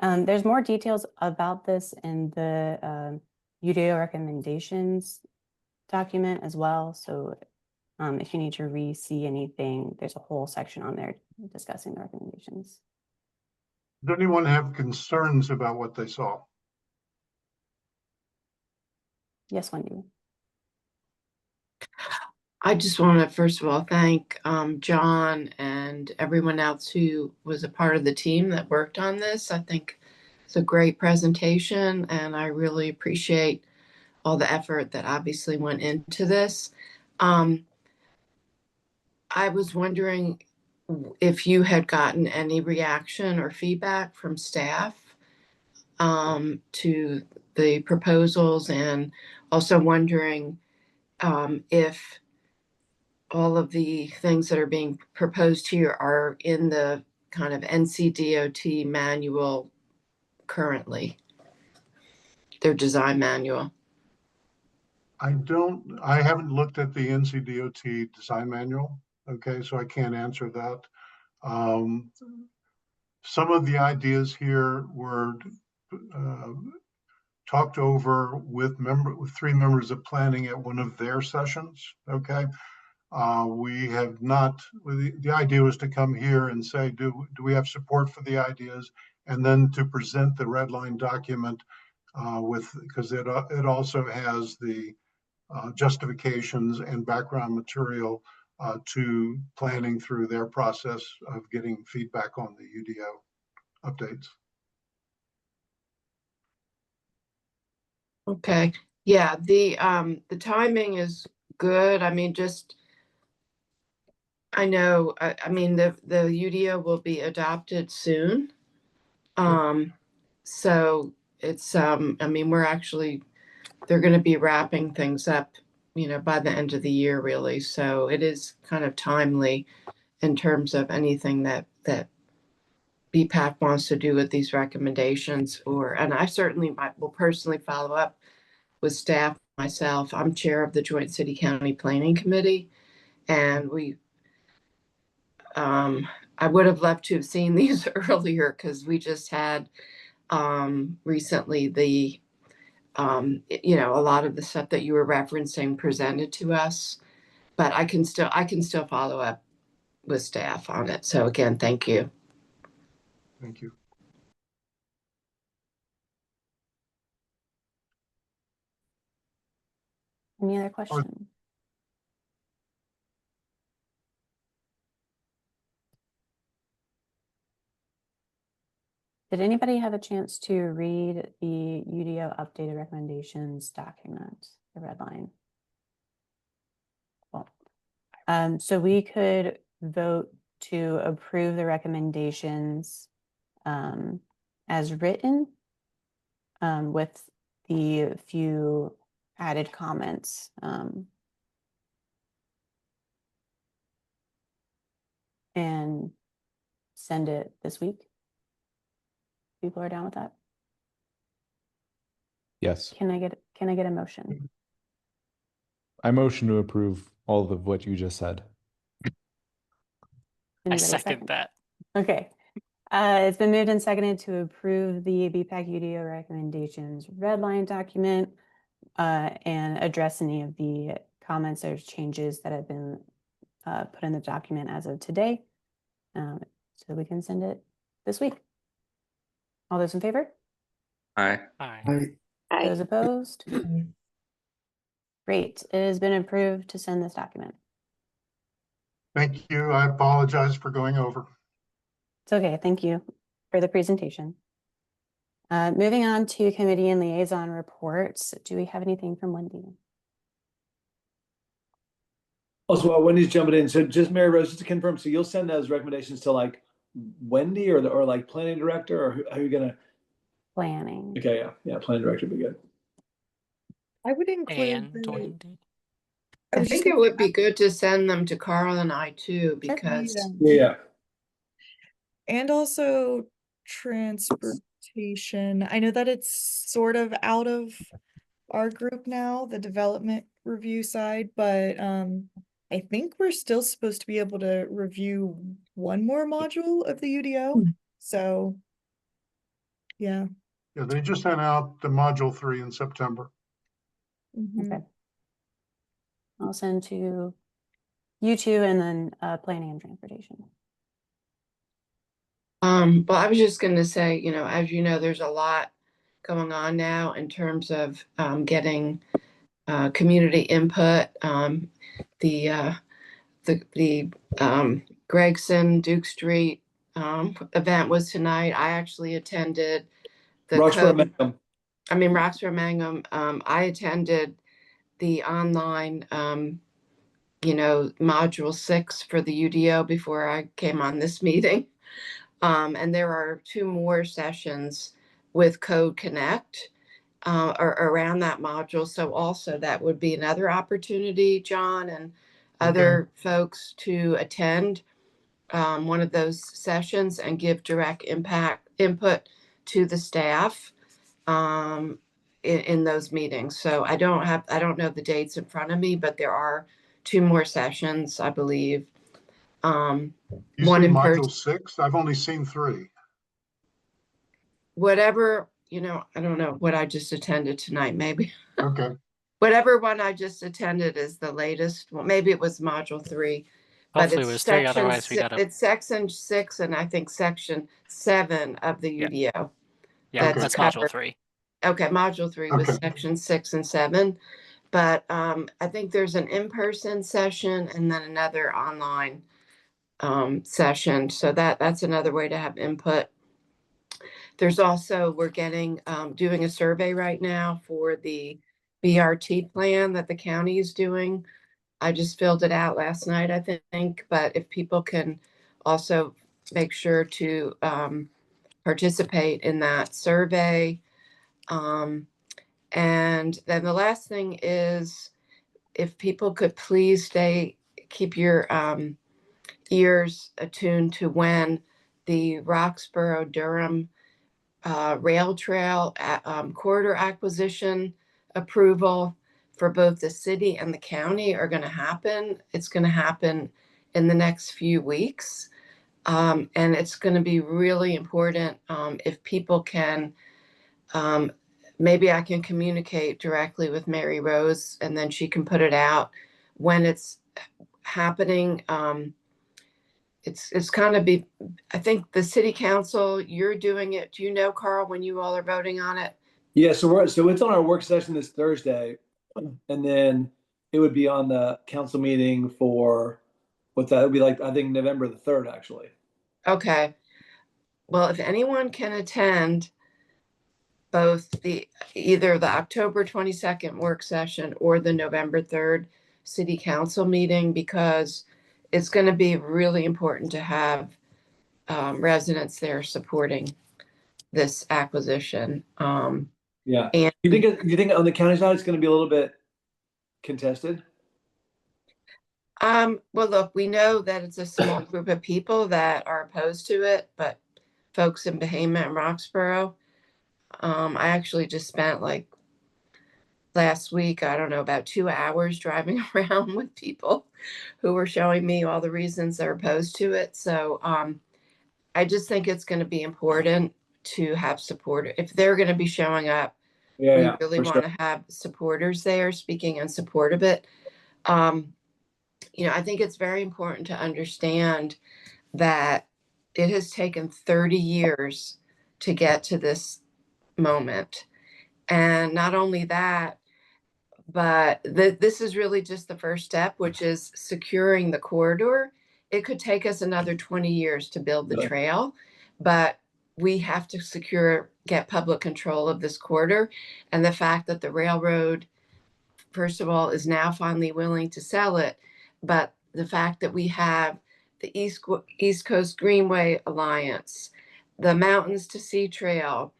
There's more details about this in the UDO recommendations document as well. So if you need to re-see anything, there's a whole section on there discussing the recommendations. Does anyone have concerns about what they saw? Yes, Wendy. I just want to first of all thank John and everyone else who was a part of the team that worked on this. I think it's a great presentation, and I really appreciate all the effort that obviously went into this. I was wondering if you had gotten any reaction or feedback from staff to the proposals, and also wondering if all of the things that are being proposed here are in the kind of NCDOT manual currently, their design manual. I haven't looked at the NCDOT design manual. Okay, so I can't answer that. Some of the ideas here were talked over with 3 members of planning at one of their sessions. Okay. We have not, the idea was to come here and say, do we have support for the ideas? And then to present the red line document because it also has the justifications and background material to planning through their process of getting feedback on the UDO updates. Okay. Yeah, the timing is good. I mean, I know, I mean, the UDO will be adopted soon. So it's, I mean, they're going to be wrapping things up, by the end of the year, really. So it is kind of timely in terms of anything that BPAC wants to do with these recommendations, and I certainly will personally follow up with staff myself. I'm chair of the Joint City County Planning Committee, and I would have loved to have seen these earlier because we just had recently a lot of the stuff that you were referencing presented to us, but I can still follow up with staff on it. So again, thank you. Thank you. Any other questions? Did anybody have a chance to read the UDO updated recommendations document, the red line? Well, so we could vote to approve the recommendations as written with the few added comments. And send it this week. People are down with that? Yes. Can I get a motion? I motion to approve all of what you just said. I second that. Okay. It's been moved and seconded to approve the BPAC UDO recommendations red line document and address any of the comments or changes that have been put in the document as of today. So we can send it this week. All those in favor? Aye. Aye. Those opposed? Great. It has been approved to send this document. Thank you. I apologize for going over. It's okay. Thank you for the presentation. Moving on to committee and liaison reports. Do we have anything from Wendy? Also, while Wendy's jumping in, so just Mary Rose, just to confirm, so you'll send those recommendations to like Wendy or like planning director, or how are you gonna? Planning. Okay, yeah, planning director would be good. I would include And Wendy. I think it would be good to send them to Carl and I too, because Yeah. And also transportation. I know that it's sort of out of our group now, the development review side, but I think we're still supposed to be able to review one more module of the UDO. So yeah. Yeah, they just sent out the module 3 in September. Okay. I'll send to you two and then planning and transportation. Well, I was just going to say, as you know, there's a lot going on now in terms of getting community input. The Gregson Duke Street event was tonight. I actually attended the Roxborough code. Mangum. Roxborough Mangum. I attended the online, module 6 for the UDO before I came on this meeting. And there are 2 more sessions with Code Connect or around that module. So also that would be another opportunity, John, and other folks to attend one of those sessions and give direct input to the staff in those meetings. So I don't know the dates in front of me, but there are 2 more sessions, I believe. You One say in module person. 6? I've only seen 3. Whatever, I don't know what I just attended tonight, maybe. Okay. Whatever one I just attended is the latest. Well, maybe it was module 3, but Hopefully it was 3, otherwise we gotta, it's section 6 and I think section 7 of the UDO. yeah, That's that's module covered. 3. Okay, module 3 was Okay. section 6 and 7, but I think there's an in-person session and then another online session. So that's another way to have input. There's also, we're getting doing a survey right now for the BRT plan that the county is doing. I just filled it out last night, I think, but if people can also make sure to participate in that survey. And then the last thing is, if people could please keep your ears attuned to when the Roxborough Durham rail trail corridor acquisition approval for both the city and the county are going to happen. It's going to happen in the next few weeks. And it's going to be really important if people can, maybe I can communicate directly with Mary Rose and then she can put it out when it's happening. It's kind of I think the city council, you're doing it. Do you know, Carl, when you all are voting on it? Yeah, so it's on our work session this Thursday, and then it would be on the council meeting for what that would be like, I think November the 3rd, actually. Okay. Well, if anyone can attend both either the October 22nd work session or the November 3rd city council meeting, because it's going to be really important to have residents there supporting this acquisition. Yeah. And you think on the county side it's going to be a little bit contested? well, look, we know that it's a small group of people that are opposed to it, but folks in Bahama and Roxborough, I actually just spent like last week, I don't know, about 2 hours driving around with people who were showing me all the reasons they're opposed to it. So I just think it's going to be important to have support. If they're going to be showing up, we really want to have supporters there speaking in support of it. I think it's very important to understand that it has taken 30 years to get to this moment. And not only that, but this is really just the first step, which is securing the corridor. It could take us another 20 years to build the trail, but we have to get public control of this corridor. And the fact that the railroad, first of all, is now finally willing to sell it, but the fact that we have the East Coast Greenway Alliance, the Mountains to Sea Trail,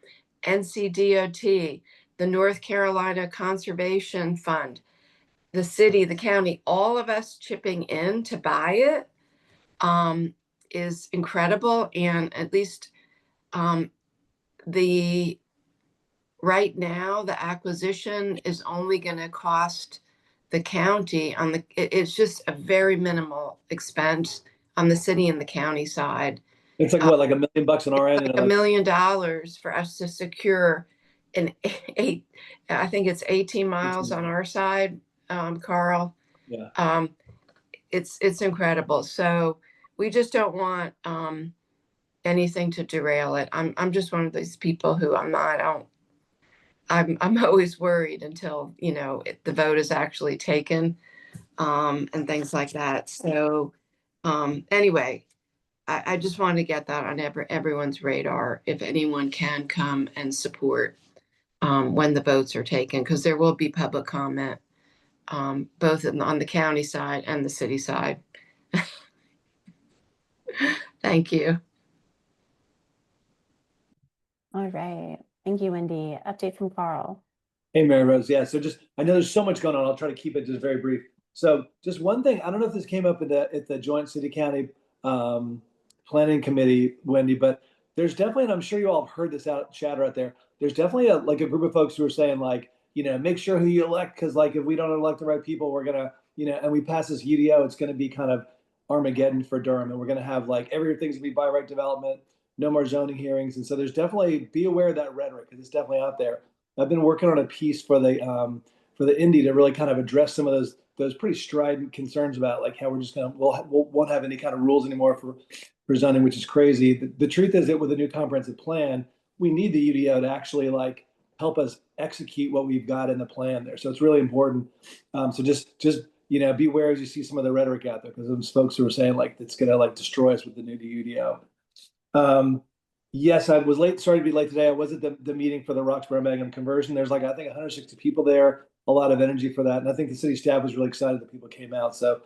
NCDOT, the North Carolina Conservation Fund, the city, the county, all of us chipping in to buy it is incredible. And at least right now, the acquisition is only going to cost the county it's just a very minimal expense on the city and the county side. It's like what, like $1 million on our end? Like $1 million for us to secure I think it's 18 miles on our side, Carl. Yeah. It's incredible. So we just don't want anything to derail it. I'm just one of these people who I'm always worried until, you know, the vote is actually taken, and things like that. So, anyway, I just wanted to get that on everyone's radar, if anyone can come and support, when the votes are taken, because there will be public comment, both on the county side and the city side. Thank you. All right. Thank you, Wendy. Update from Carl. Hey, Mary Rose. Yeah, so just, I know there's so much going on. I'll try to keep it just very brief. So just one thing, I don't know if this came up at the joint city county planning committee, Wendy, but there's definitely, and I'm sure you all have heard this chatter out there, there's definitely a group of folks who are saying, like, you know, make sure who you elect, because like if we don't elect the right people, we're gonna, you know, and we pass this UDO, it's gonna be kind of Armageddon for Durham, and we're gonna have like everything's gonna be by right development, no more zoning hearings. And so there's definitely, be aware of that rhetoric, because it's definitely out there. I've been working on a piece for the Indy to really kind of address some of those pretty strident concerns about like how we're just gonna won't have any kind of rules anymore for zoning, which is crazy. The truth is that with a new comprehensive plan, we need the UDO to actually like help us execute what we've got in the plan there. So it's really important. So just you know, beware as you see some of the rhetoric out there, because those folks who are saying like it's gonna like destroy us with the new UDO. Yes, I was late. Sorry to be late today. I was at the meeting for the Roxborough Mangum conversion. There's like, I think 160 people there, a lot of energy for that. And I think the city staff was really excited that people came out. So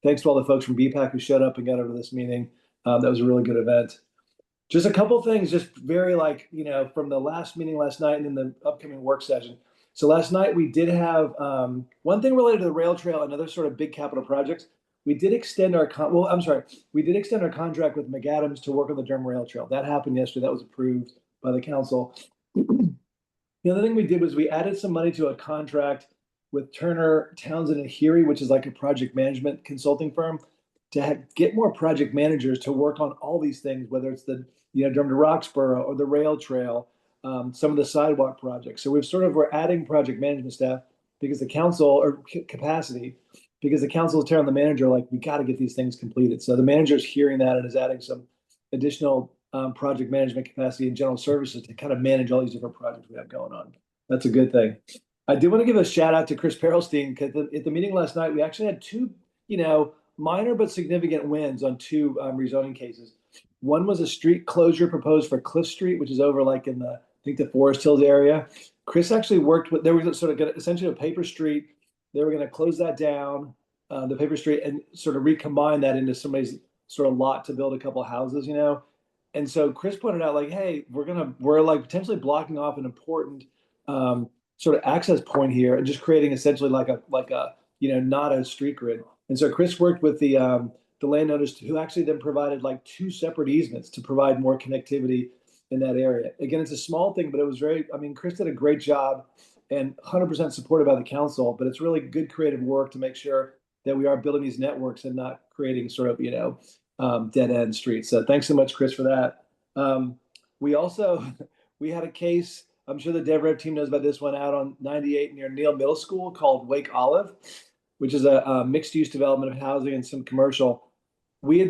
thanks to all the folks from BPAC who showed up and got over to this meeting. That was a really good event. Just a couple things, just very like, you know, from the last meeting last night and then the upcoming work session. So last night we did have one thing related to the rail trail, another sort of big capital projects. We did extend our contract with McAdams to work on the Durham Rail Trail. That happened yesterday. That was approved by the council. The other thing we did was we added some money to a contract with Turner, Townsend, and Heery, which is like a project management consulting firm, to get more project managers to work on all these things, whether it's the Durham to Roxborough or the rail trail, some of the sidewalk projects. So we're adding project management staff because the council, or capacity, because the council is telling the manager, like, we got to get these things completed. So the manager is hearing that and is adding some additional project management capacity and general services to kind of manage all these different projects we have going on. That's a good thing. I do want to give a shout out to Chris Perelstein, because at the meeting last night, we actually had two, minor but significant wins on two rezoning cases. One was a street closure proposed for Cliff Street, which is over like in I think the Forest Hills area. Chris actually worked with, they were sort of essentially a paper street. They were going to close that down, the paper street, and sort of recombine that into somebody's sort of lot to build a couple of houses, And so Chris pointed out, like, hey, we're like potentially blocking off an important sort of access point here, and just creating essentially like a not a street grid. And so Chris worked with the landowners who actually then provided like two separate easements to provide more connectivity in that area. Again, it's a small thing, but it was Chris did a great job and 100% supported by the council, but it's really good creative work to make sure that we are building these networks and not creating sort of, dead end streets. So thanks so much, Chris, for that. We had a case, I'm sure the DevRev team knows about this one, out on 98 near Neal Middle School, called Wake Olive, which is a mixed use development of housing and some commercial. We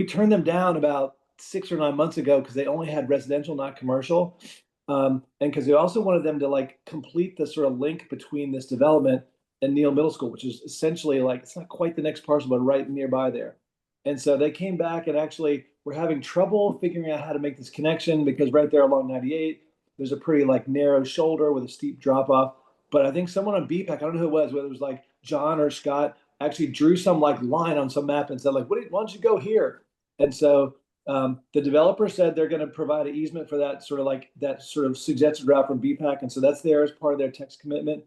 turned them down about 6 or 9 months ago because they only had residential, not commercial. And because they also wanted them to like complete the sort of link between this development and Neal Middle School, which is essentially like, it's not quite the next parcel, but right nearby there. And so they came back and actually were having trouble figuring out how to make this connection, because right there along 98, there's a pretty like narrow shoulder with a steep drop off. But I think someone on BPAC, I don't know who it was, whether it was like John or Scott, actually drew some like line on some map and said like, why don't you go here? And so the developer said they're going to provide an easement for that sort of suggested route from BPAC. And so that's there as part of their text commitment.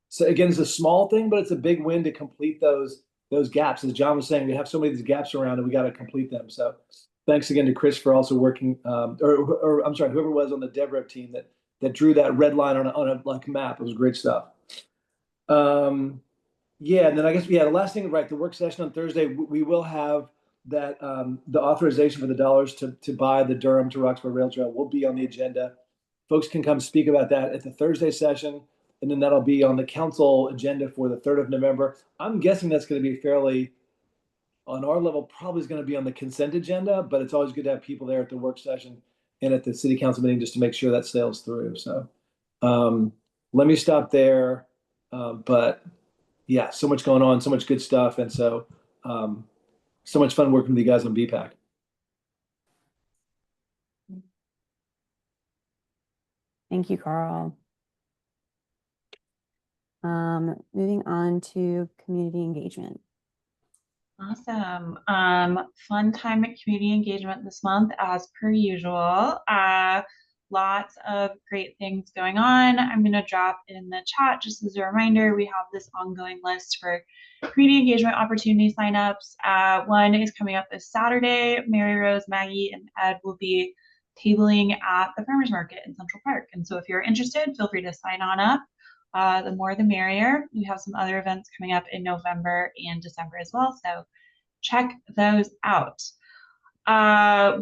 So again, it's a small thing, but it's a big win to complete those gaps. As John was saying, we have so many of these gaps around and we got to complete them. So thanks again to Chris for also working, or I'm sorry, whoever was on the DevRev team that drew that red line on a like map. It was great stuff. Yeah, and then I guess the last thing, right? The work session on Thursday, we will have that the authorization for the dollars to buy the Durham to Roxborough Rail Trail will be on the agenda. Folks can come speak about that at the Thursday session, and then that'll be on the council agenda for the 3rd of November. I'm guessing that's going to be fairly on our level probably is going to be on the consent agenda, but it's always good to have people there at the work session and at the city council meeting just to make sure that sails through. So let me stop there. But yeah, so much going on, so much good stuff. And so so much fun working with you guys on BPAC. Thank you, Carl. Moving on to community engagement. Awesome. Fun time at community engagement this month, as per usual. Lots of great things going on. I'm going to drop in the chat just as a reminder. We have this ongoing list for community engagement opportunity signups. One is coming up this Saturday. Mary Rose, Maggie, and Ed will be tabling at the farmers market in Central Park. And so if you're interested, feel free to sign on up. The more the merrier. We have some other events coming up in November and December as well, so check those out.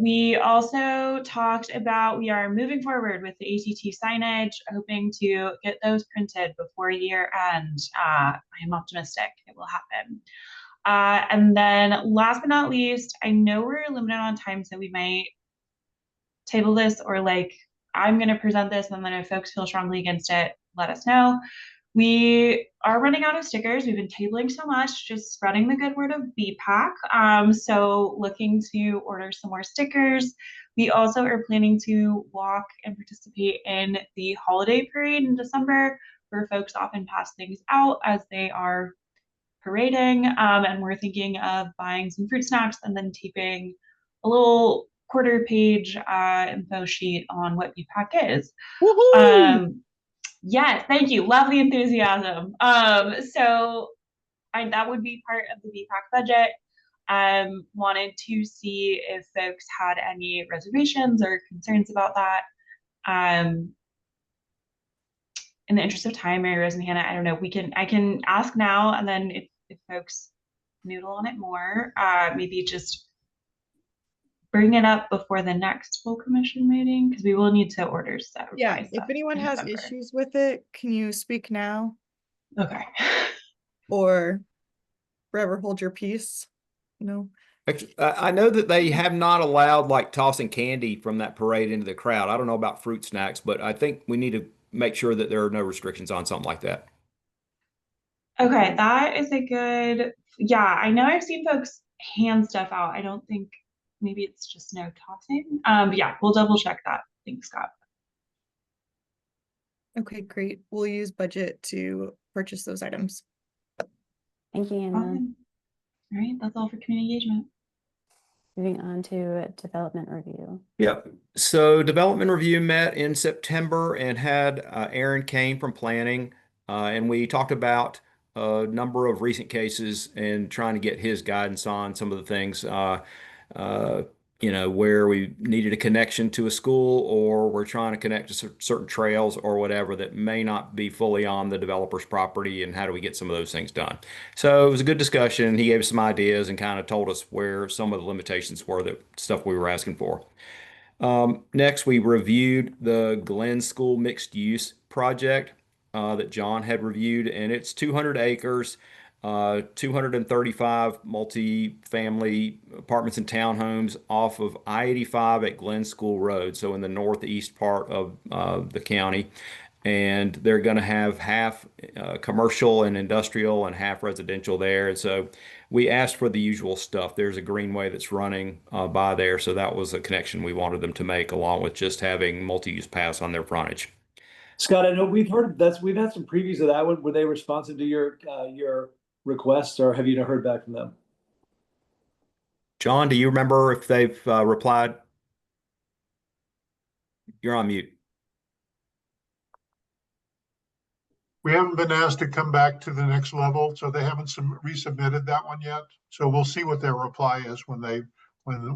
We also talked about we are moving forward with the ATT signage, hoping to get those printed before year end. I am optimistic it will happen. And then last but not least, I know we're limited on time, so we might table this, or like I'm going to present this, and then if folks feel strongly against it, let us know. We are running out of stickers. We've been tabling so much, just spreading the good word of BPAC. So looking to order some more stickers. We also are planning to walk and participate in the holiday parade in December, where folks often pass things out as they are parading. And we're thinking of buying some fruit snacks and then taping a little quarter-page info sheet on what BPAC is. Yes, thank you. Love the enthusiasm. So that would be part of the BPAC budget. Wanted to see if folks had any reservations or concerns about that. In the interest of time, Mary Rose and Hannah, I don't know, I can ask now, and then if folks noodle on it more, maybe just bring it up before the next full commission meeting, because we will need to order stuff. Yeah, if anyone has issues with it, can you speak now? Okay. Or forever hold your peace, you know? I know that they have not allowed like tossing candy from that parade into the crowd. I don't know about fruit snacks, but I think we need to make sure that there are no restrictions on something like that. Okay, that is a good, yeah, I know I've seen folks hand stuff out. I don't think, maybe it's just no tossing. But yeah, we'll double check that. Thanks, Scott. Okay, great. We'll use budget to purchase those items. Thank you, Anna. Awesome. All right, that's all for community engagement. Moving on to development review. Yep. So development review met in September and had Aaron Kane from planning, and we talked about a number of recent cases and trying to get his guidance on some of the things, where we needed a connection to a school, or we're trying to connect to certain trails or whatever that may not be fully on the developer's property, and how do we get some of those things done. So it was a good discussion. He gave us some ideas and kind of told us where some of the limitations were, that stuff we were asking for. Next, we reviewed the Glen School mixed use project that John had reviewed, and it's 200 acres, 235 multi-family apartments and townhomes off of I-85 at Glen School Road, so in the northeast part of the county. And they're going to have half commercial and industrial and half residential there. And so we asked for the usual stuff. There's a greenway that's running by there, so that was a connection we wanted them to make, along with just having multi-use paths on their frontage. Scott, I know we've heard that we've had some previews of that one. Were they responsive to your requests, or have you not heard back from them? John, do you remember if they've replied? You're on mute. We haven't been asked to come back to the next level, so they haven't resubmitted that one yet. So we'll see what their reply is when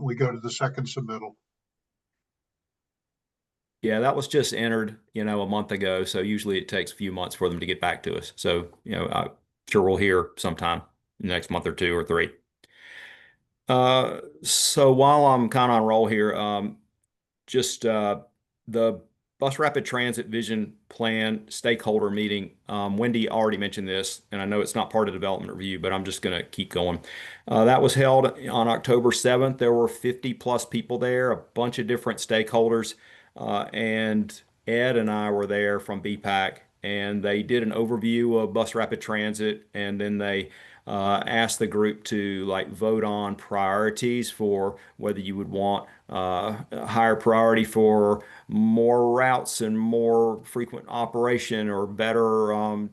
we go to the second submittal. Yeah, that was just entered, a month ago. So usually it takes a few months for them to get back to us. So, I'm sure we'll hear sometime in the next month or 2 or 3. So while I'm kind of on roll here, just the Bus Rapid Transit Vision Plan stakeholder meeting. Wendy already mentioned this, and I know it's not part of development review, but I'm just going to keep going. That was held on October 7th. There were 50 plus people there, a bunch of different stakeholders, and Ed and I were there from BPAC, and they did an overview of Bus Rapid Transit, and then they asked the group to like vote on priorities for whether you would want a higher priority for more routes and more frequent operation or better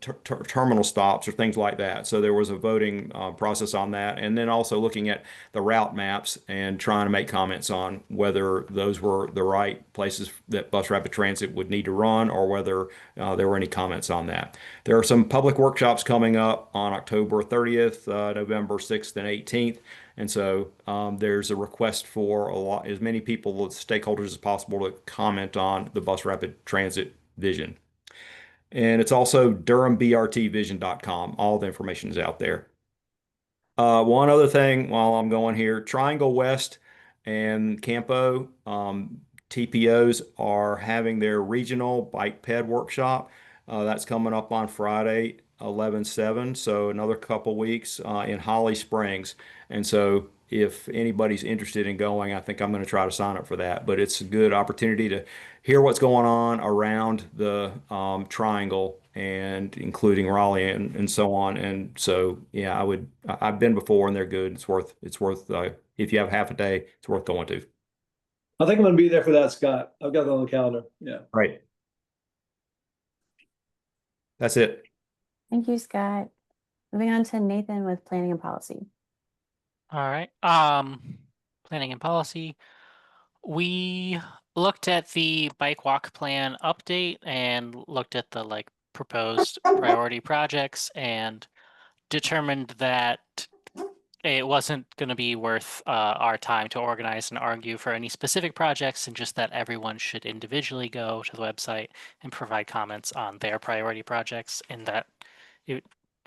terminal stops or things like that. So there was a voting process on that. And then also looking at the route maps and trying to make comments on whether those were the right places that Bus Rapid Transit would need to run or whether there were any comments on that. There are some public workshops coming up on October 30th, November 6th and 18th. And so there's a request for as many people, stakeholders as possible, to comment on the Bus Rapid Transit vision. And it's also durhambRTvision.com. All the information is out there. One other thing while I'm going here, Triangle West and Campo TPOs are having their regional bike ped workshop. That's coming up on Friday, 11/7, so another couple weeks in Holly Springs. And so if anybody's interested in going, I think I'm going to try to sign up for that. But it's a good opportunity to hear what's going on around the Triangle and including Raleigh and so on. And so, yeah, I've been before and they're good. It's worth if you have half a day, it's worth going to. I think I'm going to be there for that, Scott. I've got it on the calendar. Yeah. Right. That's it. Thank you, Scott. Moving on to Nathan with planning and policy. All right. Planning and policy. We looked at the bike walk plan update and looked at the proposed priority projects and determined that it wasn't going to be worth our time to organize and argue for any specific projects, and just that everyone should individually go to the website and provide comments on their priority projects, and that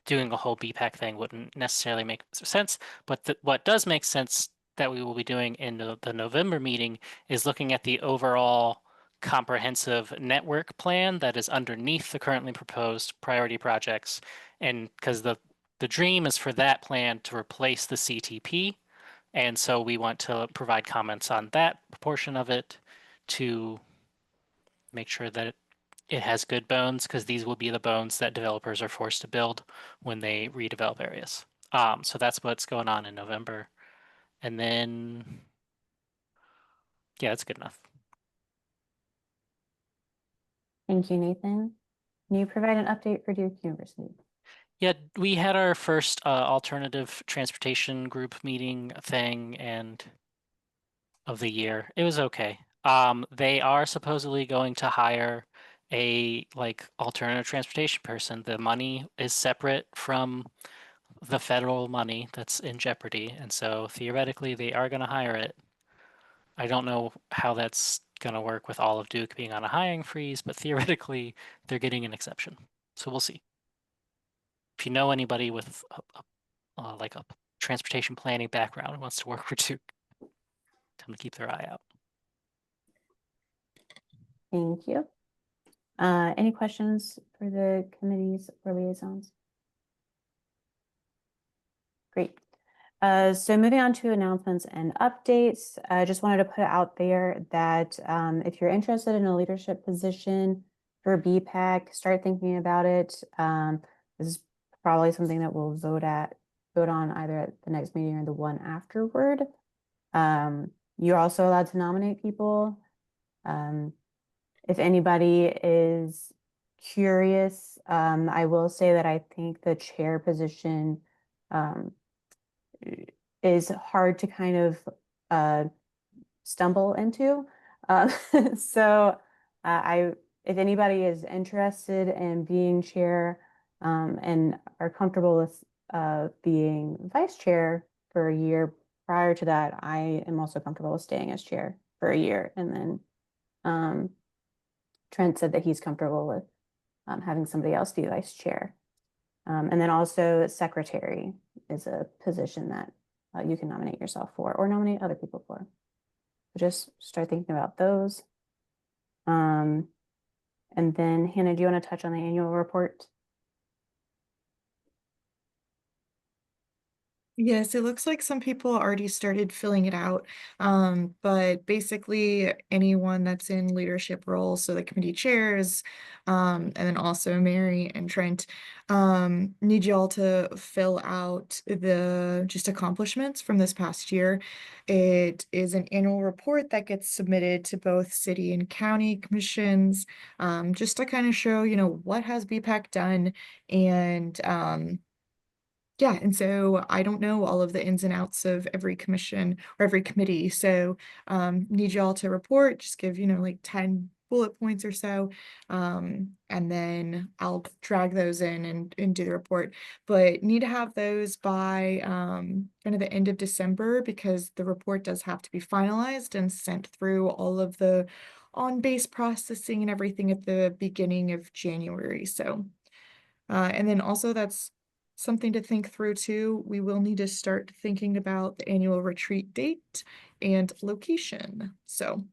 doing a whole BPAC thing wouldn't necessarily make sense. But what does make sense that we will be doing in the November meeting is looking at the overall comprehensive network plan that is underneath the currently proposed priority projects. And because the dream is for that plan to replace the CTP. And so we want to provide comments on that portion of it to make sure that it has good bones, because these will be the bones that developers are forced to build when they redevelop areas. So that's what's going on in November. And then, yeah, that's good enough. Thank you, Nathan. Can you provide an update for Duke University? Yeah, we had our first alternative transportation group meeting thing of the year. It was okay. They are supposedly going to hire a alternative transportation person. The money is separate from the federal money that's in jeopardy, and so theoretically they are going to hire it. I don't know how that's going to work with all of Duke being on a hiring freeze, but theoretically they're getting an exception. So we'll see. If you know anybody with a transportation planning background who wants to work for Duke, tell them to keep their eye out. Thank you. Any questions for the committees or liaisons? Great. So moving on to announcements and updates, I just wanted to put out there that if you're interested in a leadership position for BPAC, start thinking about it. This is probably something that we'll vote on either at the next meeting or the one afterward. You're also allowed to nominate people. If anybody is curious, I will say that I think the chair position is hard to kind of stumble into. So if anybody is interested in being chair and are comfortable with being vice chair for a year prior to that, I am also comfortable with staying as chair for a year. And then Trent said that he's comfortable with having somebody else be vice chair. And then also secretary is a position that you can nominate yourself for or nominate other people for. So just start thinking about those. And then Hannah, do you want to touch on the annual report? Yes, it looks like some people already started filling it out. But basically anyone that's in leadership roles, so the committee chairs, and then also Mary and Trent, need y'all to fill out the just accomplishments from this past year. It is an annual report that gets submitted to both city and county commissions, just to kind of show, what has BPAC done, and yeah, and so I don't know all of the ins and outs of every commission or every committee. So need y'all to report, just give, like 10 bullet points or so. And then I'll drag those in and do the report. But need to have those by kind of the end of December, because the report does have to be finalized and sent through all of the on-base processing and everything at the beginning of January. So and then also that's something to think through too. We will need to start thinking about the annual retreat date and location. So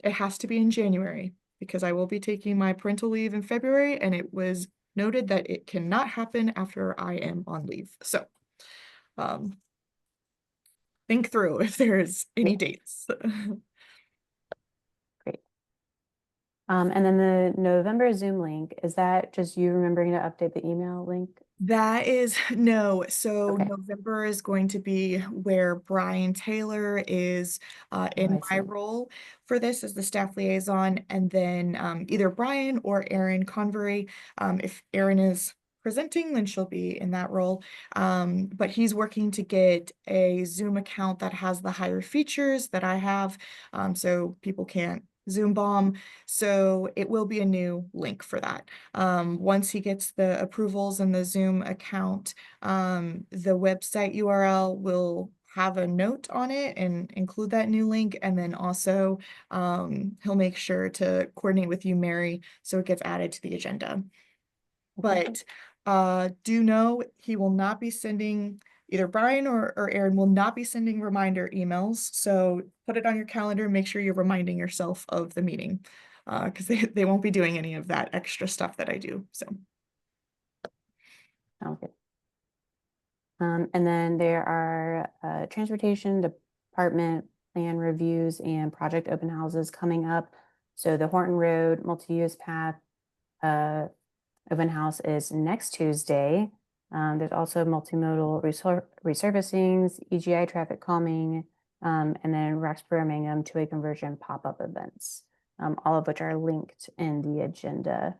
it has to be in January, because I will be taking my parental leave in February, and it was noted that it cannot happen after I am on leave. So think through if there's any dates. Great. And then the November Zoom link, is that just you remembering to update the email link? That is no. So Okay. November is going to be where Brian Taylor is in I my see. role for this as the staff liaison, and then either Brian or Erin Convery. If Erin is presenting, then she'll be in that role. But he's working to get a Zoom account that has the higher features that I have, so people can't Zoom bomb. So it will be a new link for that. Once he gets the approvals and the Zoom account, the website URL will have a note on it and include that new link. And then also he'll make sure to coordinate with you, Mary, so it gets added to the agenda. But do know he will not be sending, either Brian or Erin will not be sending reminder emails. So put it on your calendar, make sure you're reminding yourself of the meeting, because they won't be doing any of that extra stuff that I do. So Sounds good. And then there are transportation department plan reviews and project open houses coming up. So the Horton Road multi-use path open house is next Tuesday. There's also multimodal resurfacings, EGI traffic calming, and then Roxborough Mangum two-way conversion pop-up events, all of which are linked in the agenda.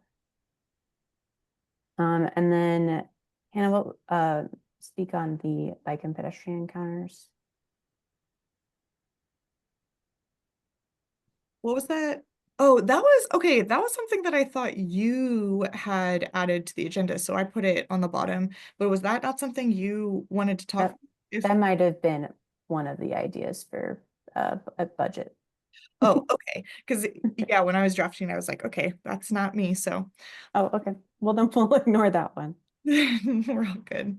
And then Hannah will speak on the bike and pedestrian encounters. what was that? Oh, that was okay. That was something that I thought you had added to the agenda, so I put it on the bottom. But was that not something you wanted to talk? That might have been one of the ideas for a budget. Oh, okay. Because yeah, when I was drafting, I was like, okay, that's not me. So Oh, okay. Well, then we'll ignore that one. we're all good.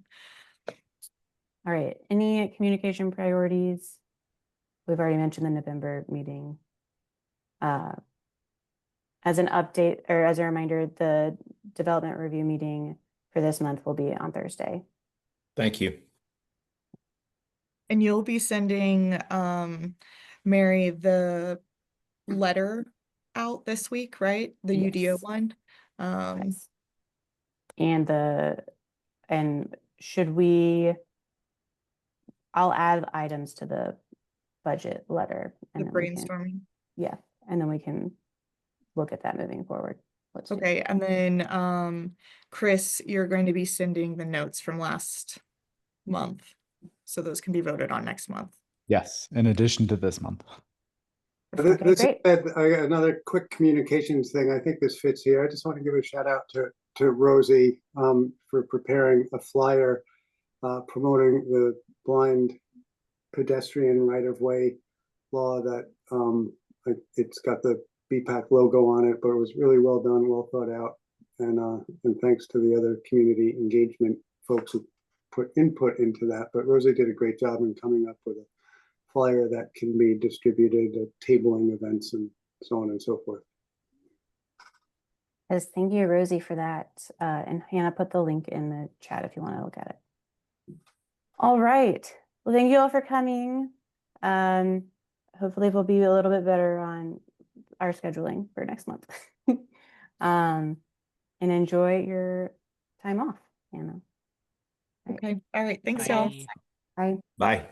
All right. Any communication priorities? We've already mentioned the November meeting. As an update or as a reminder, the development review meeting for this month will be on Thursday. Thank you. And you'll be sending Mary the letter out this week, right? The UDO Yes. one. Yes. And should we, I'll add items to the budget letter. The And then we brainstorming. yeah, and then we can look at that moving forward. Let's do Okay, and then Chris, you're going to be sending the notes from last month, so those can be voted on next month. Yes, in addition to this month. Okay, This great. is another quick communications thing. I think this fits here. I just want to give a shout out to Rosie for preparing a flyer promoting the blind pedestrian right-of-way law that it's got the BPAC logo on it, but it was really well done, well thought out. And thanks to the other community engagement folks who put input into that. But Rosie did a great job in coming up with a flyer that can be distributed at tabling events and so on and so forth. Yes, thank you, Rosie, for that. And Hannah put the link in the chat if you want to look at it. All right. Well, thank you all for coming. Hopefully we'll be a little bit better on our scheduling for next month. And enjoy your time off, Hannah. Okay. All right. Thanks, Bye. y'all. Bye. Bye.